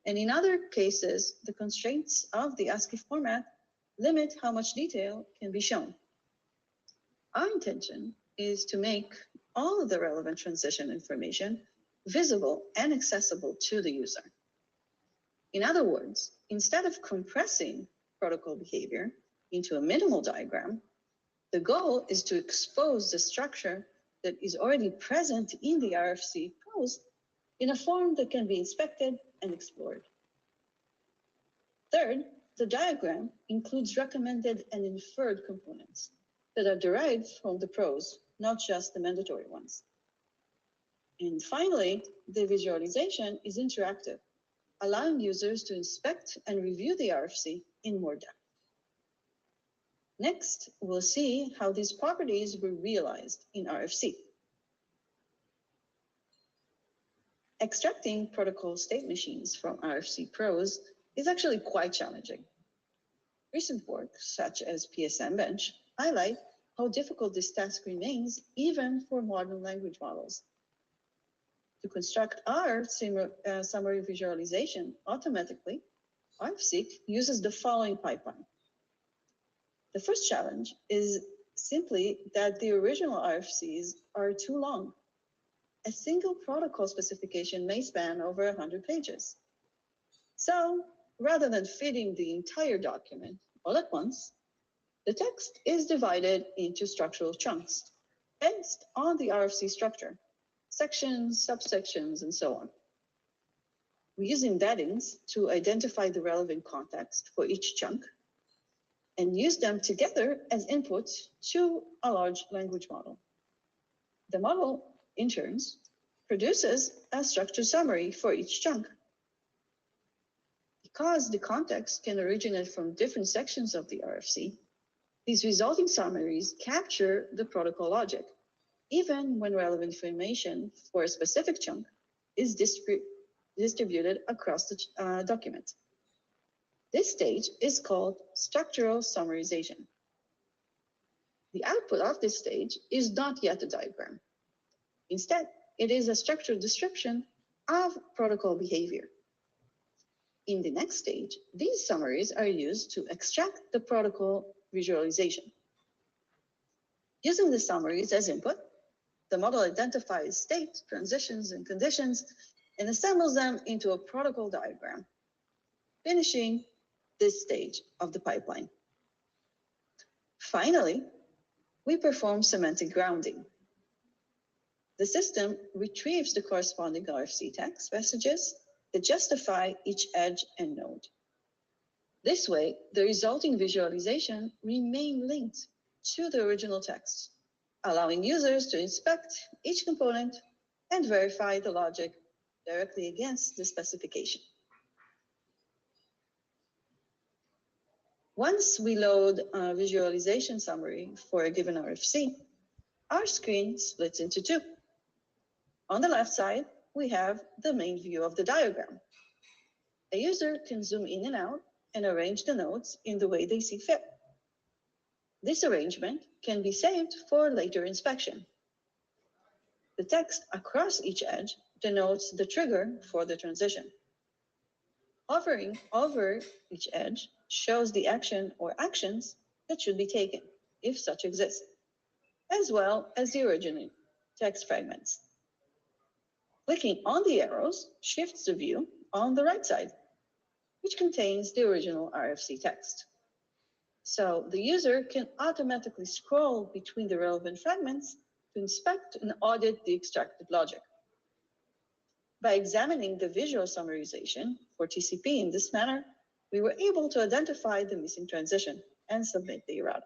And in other cases, the constraints of the ASCII format limit how much detail can be shown. Our intention is to make all of the relevant transition information visible and accessible to the user. In other words, instead of compressing protocol behavior into a minimal diagram, the goal is to expose the structure that is already present in the RFC prose in a form that can be inspected and explored. Third, the diagram includes recommended and inferred components that are derived from the prose, not just the mandatory ones. And finally, the visualization is interactive, allowing users to inspect and review the RFC in more depth. Next, we'll see how these properties were realized in RFC. Extracting protocol state machines from RFC prose is actually quite challenging. Recent work, such as PSM Bench, highlight how difficult this task remains even for modern language models. To construct our summary visualization automatically, RFC uses the following pipeline. The first challenge is simply that the original RFCs are too long. A single protocol specification may span over 100 pages. So, rather than fitting the entire document all at once, the text is divided into structural chunks based on the RFC structure, sections, subsections, and so on. We use embeddings to identify the relevant context for each chunk and use them together as inputs to a large language model. The model, in turn, produces a structured summary for each chunk. Because the context can originate from different sections of the RFC, these resulting summaries capture the protocol logic, even when relevant information for a specific chunk is distributed across the document. This stage is called structural summarization. The output of this stage is not yet a diagram. Instead, it is a structured description of protocol behavior. In the next stage, these summaries are used to extract the protocol visualization. Using the summaries as input, the model identifies state, transitions, and conditions and assembles them into a protocol diagram, finishing this stage of the pipeline. Finally, we perform semantic grounding. The system retrieves the corresponding RFC text messages that justify each edge and node. This way, the resulting visualization remain linked to the original text, allowing users to inspect each component and verify the logic directly against the specification. Once we load a visualization summary for a given RFC, our screen splits into two. On the left side, we have the main view of the diagram. A user can zoom in and out and arrange the nodes in the way they see fit. This arrangement can be saved for later inspection. The text across each edge denotes the trigger for the transition. Hovering over each edge shows the action or actions that should be taken, if such exist, as well as the original text fragments. Clicking on the arrows shifts the view on the right side, which contains the original RFC text. So the user can automatically scroll between the relevant fragments to inspect and audit the extracted logic. By examining the visual summarization for TCP in this manner, we were able to identify the missing transition and submit the errata.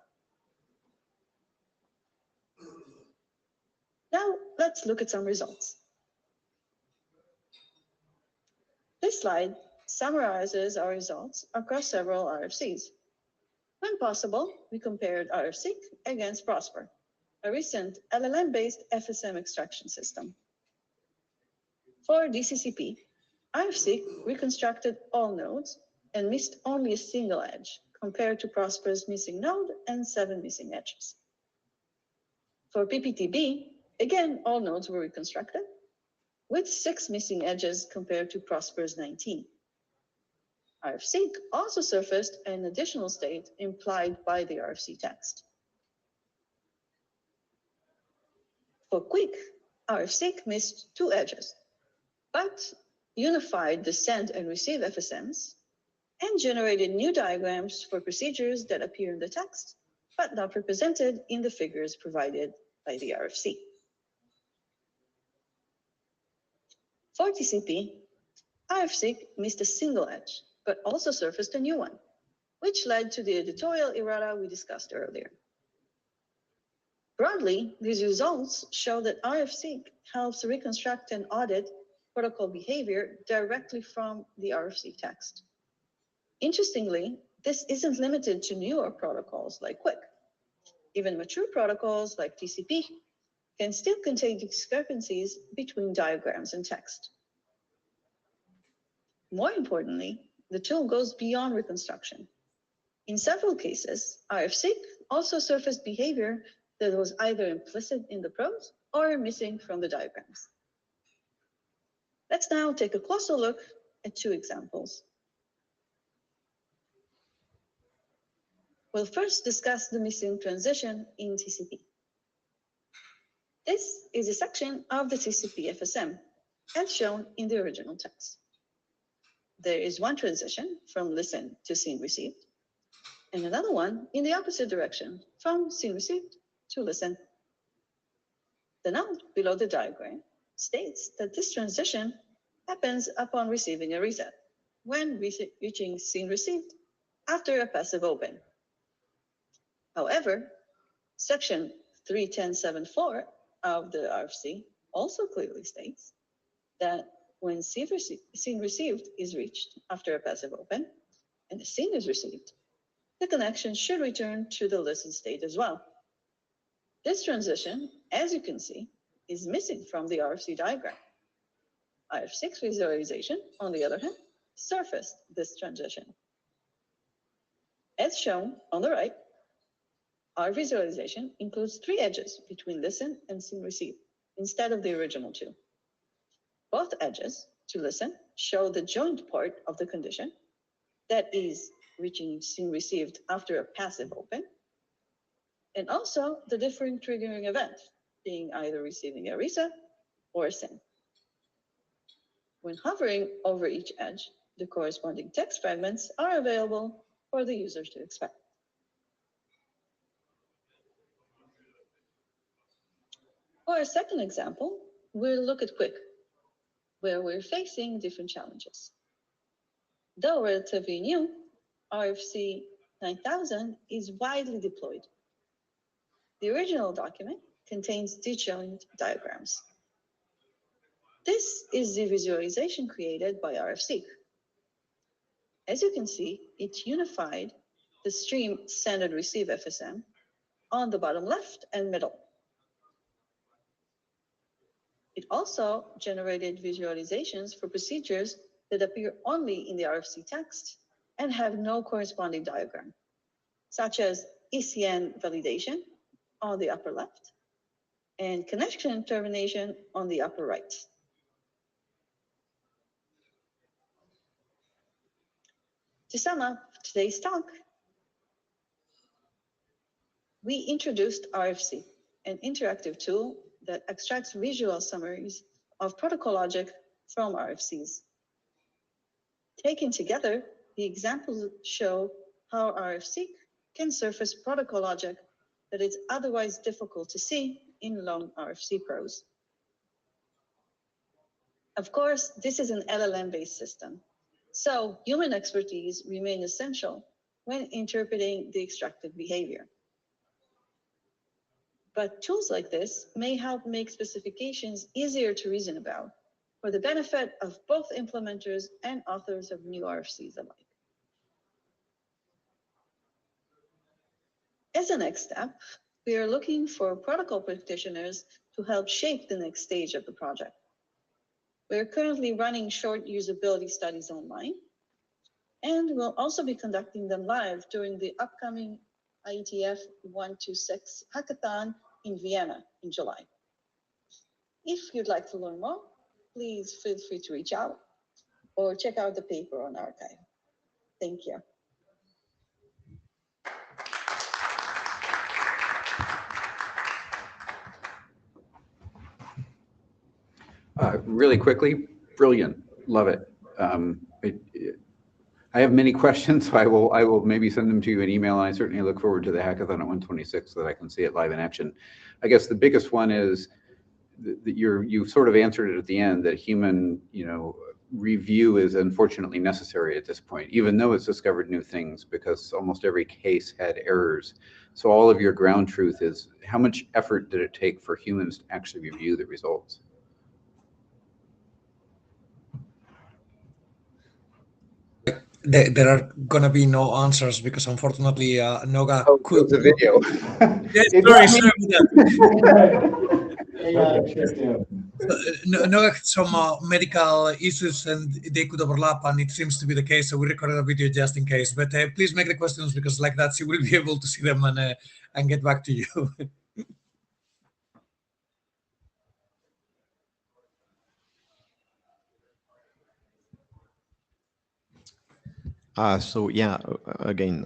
Now let's look at some results. This slide summarizes our results across several RFCs. When possible, we compared RFC against Prosper, a recent LLM-based FSM extraction system. For DCCP, RFC reconstructed all nodes and missed only a single edge, compared to Prosper's missing node and 7 missing edges. For PPTB, again, all nodes were reconstructed, with 6 missing edges compared to Prosper's 19. RFSeq also surfaced an additional state implied by the RFC text. For Quick, RFSeq missed 2 edges, but unified the send and receive FSMs and generated new diagrams for procedures that appear in the text, but not represented in the figures provided by the RFC. For TCP, RFSeq missed a single edge, but also surfaced a new one, which led to the editorial errata we discussed earlier. Broadly, these results show that RFSeq helps reconstruct and audit protocol behavior directly from the RFC text. Interestingly, this isn't limited to newer protocols like Quick. Even mature protocols like TCP can still contain discrepancies between diagrams and text. More importantly, the tool goes beyond reconstruction. In several cases, RFSeq also surfaced behavior that was either implicit in the prose or missing from the diagrams. Let's now take a closer look at 2 examples. We'll first discuss the missing transition in TCP. This is a section of the TCP FSM, as shown in the original text. There is one transition from listen to seen received, and another one in the opposite direction from seen received to listen. The note below the diagram states that this transition happens upon receiving a reset, when reaching seen received after a passive open. However, section 310.7.4 of the RFC also clearly states that when seen received is reached after a passive open and the seen is received, the connection should return to the listen state as well. This transition, as you can see, is missing from the RFC diagram. RF6 visualization, on the other hand, surfaced this transition. As shown on the right, our visualization includes 3 edges between listen and seen received instead of the original 2. Both edges to listen show the joint part of the condition, that is, reaching seen received after a passive open, and also the different triggering event, being either receiving a reset or a send. When hovering over each edge, the corresponding text fragments are available for the users to expect. For a second example, we'll look at Quick, where we're facing different challenges. Though relatively new, RFC 9000 is widely deployed. The original document contains disjoint diagrams. This is the visualization created by RFSeq. As you can see, it unified the stream send and receive FSM on the bottom left and middle. It also generated visualizations for procedures that appear only in the RFC text and have no corresponding diagram, such as ECN validation on the upper left and connection termination on the upper right. To sum up today's talk, we introduced RFC, an interactive tool that extracts visual summaries of protocol logic from RFCs. Taken together, the examples show how RFSeq can surface protocol logic that is otherwise difficult to see in long RFC prose. Of course, this is an LLM-based system, so human expertise remains essential when interpreting the extracted behavior. But tools like this may help make specifications easier to reason about for the benefit of both implementers and authors of new RFCs alike. As a next step, we are looking for protocol practitioners to help shape the next stage of the project. We are currently running short usability studies online, and we'll also be conducting them live during the upcoming IETF 126 hackathon in Vienna in July. If you'd like to learn more, please feel free to reach out or check out the paper on arXiv. Thank you. Really quickly, brilliant, love it. I have many questions, so I will maybe send them to you in email. And I certainly look forward to the hackathon at 126 so that I can see it live in action. I guess the biggest one is that you sort of answered it at the end, that human, review is unfortunately necessary at this point, even though it's discovered new things, because almost every case had errors. So all of your ground truth is, how much effort did it take for humans to actually review the results? There are gonna be no answers because unfortunately Noga could. The video. Yes, sorry Noga had some medical issues and they could overlap, and it seems to be the case. So we recorded a video just in case. But please make the questions, because like that, she will be able to see them and get back to you. So yeah, again,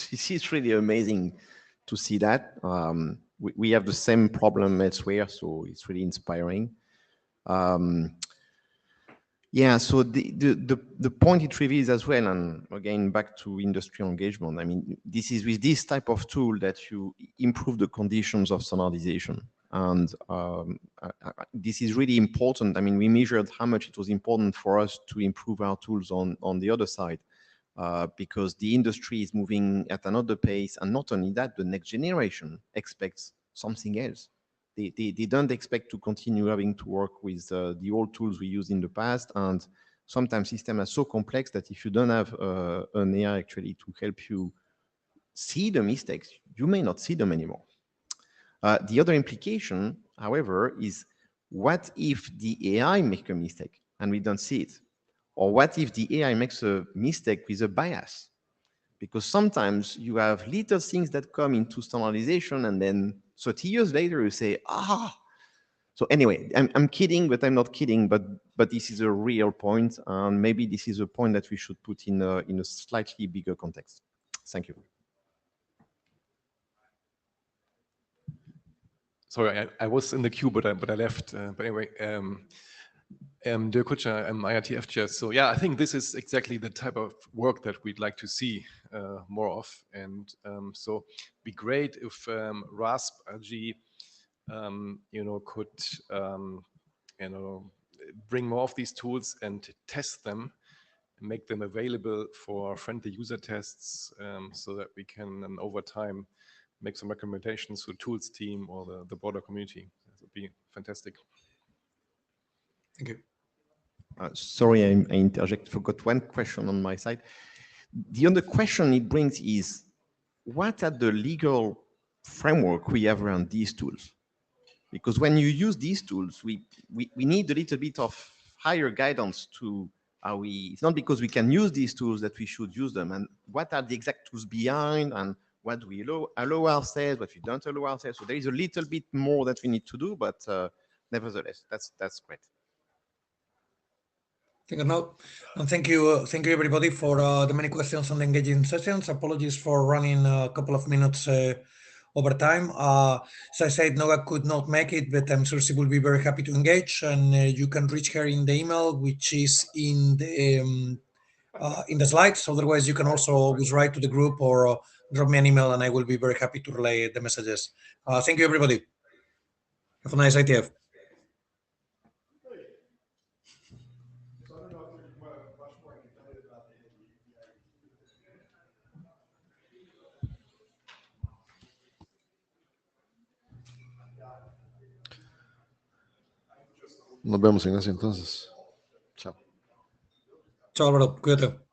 this is really amazing to see that. We have the same problem elsewhere, so it's really inspiring. Yeah, so the point it reveals as well, and again, back to industrial engagement, I mean, this is with this type of tool that you improve the conditions of standardization. And this is really important. I mean, we measured how much it was important for us to improve our tools on the other side, because the industry is moving at another pace. And not only that, the next generation expects something else. They don't expect to continue having to work with the old tools we used in the past. And sometimes systems are so complex that if you don't have an AI actually to help you see the mistakes, you may not see them anymore. The other implication, however, is what if the AI makes a mistake and we don't see it? Or what if the AI makes a mistake with a bias? Because sometimes you have little things that come into standardization and then 30 years later you say, So anyway, I'm kidding, but I'm not kidding, but this is a real point. And maybe this is a point that we should put in a slightly bigger context. Thank you. Sorry, I was in the queue, but I left. But anyway, Dirk Kutscher, I'm IETF chair. So yeah, I think this is exactly the type of work that we'd like to see more of. And so be great if RASPRG, could, bring more of these tools and test them, and make them available for friendly user tests, so that we can, over time, make some recommendations to the tools team or the broader community. That would be fantastic. Thank you. Sorry, I interject. Forgot one question on my side. The other question it brings is, what are the legal framework we have around these tools? Because when you use these tools, we need a little bit of higher guidance to how it's not because we can use these tools that we should use them. And what are the exact tools behind, and what do we allow ourselves, what we don't allow ourselves? So there is a little bit more that we need to do, but nevertheless, that's great. Thank you, and thank you everybody for the many questions and engaging sessions. Apologies for running a couple of minutes over time. As I said, Noga could not make it, but I'm sure she will be very happy to engage. And you can reach her in the email, which is in the slides. Otherwise, you can also always write to the group or drop me an email, and I will be very happy to relay the messages. Thank you, everybody. Have a nice ITF. Nos vemos en ese entonces. Chao. Chao, Álvaro. Cuídate.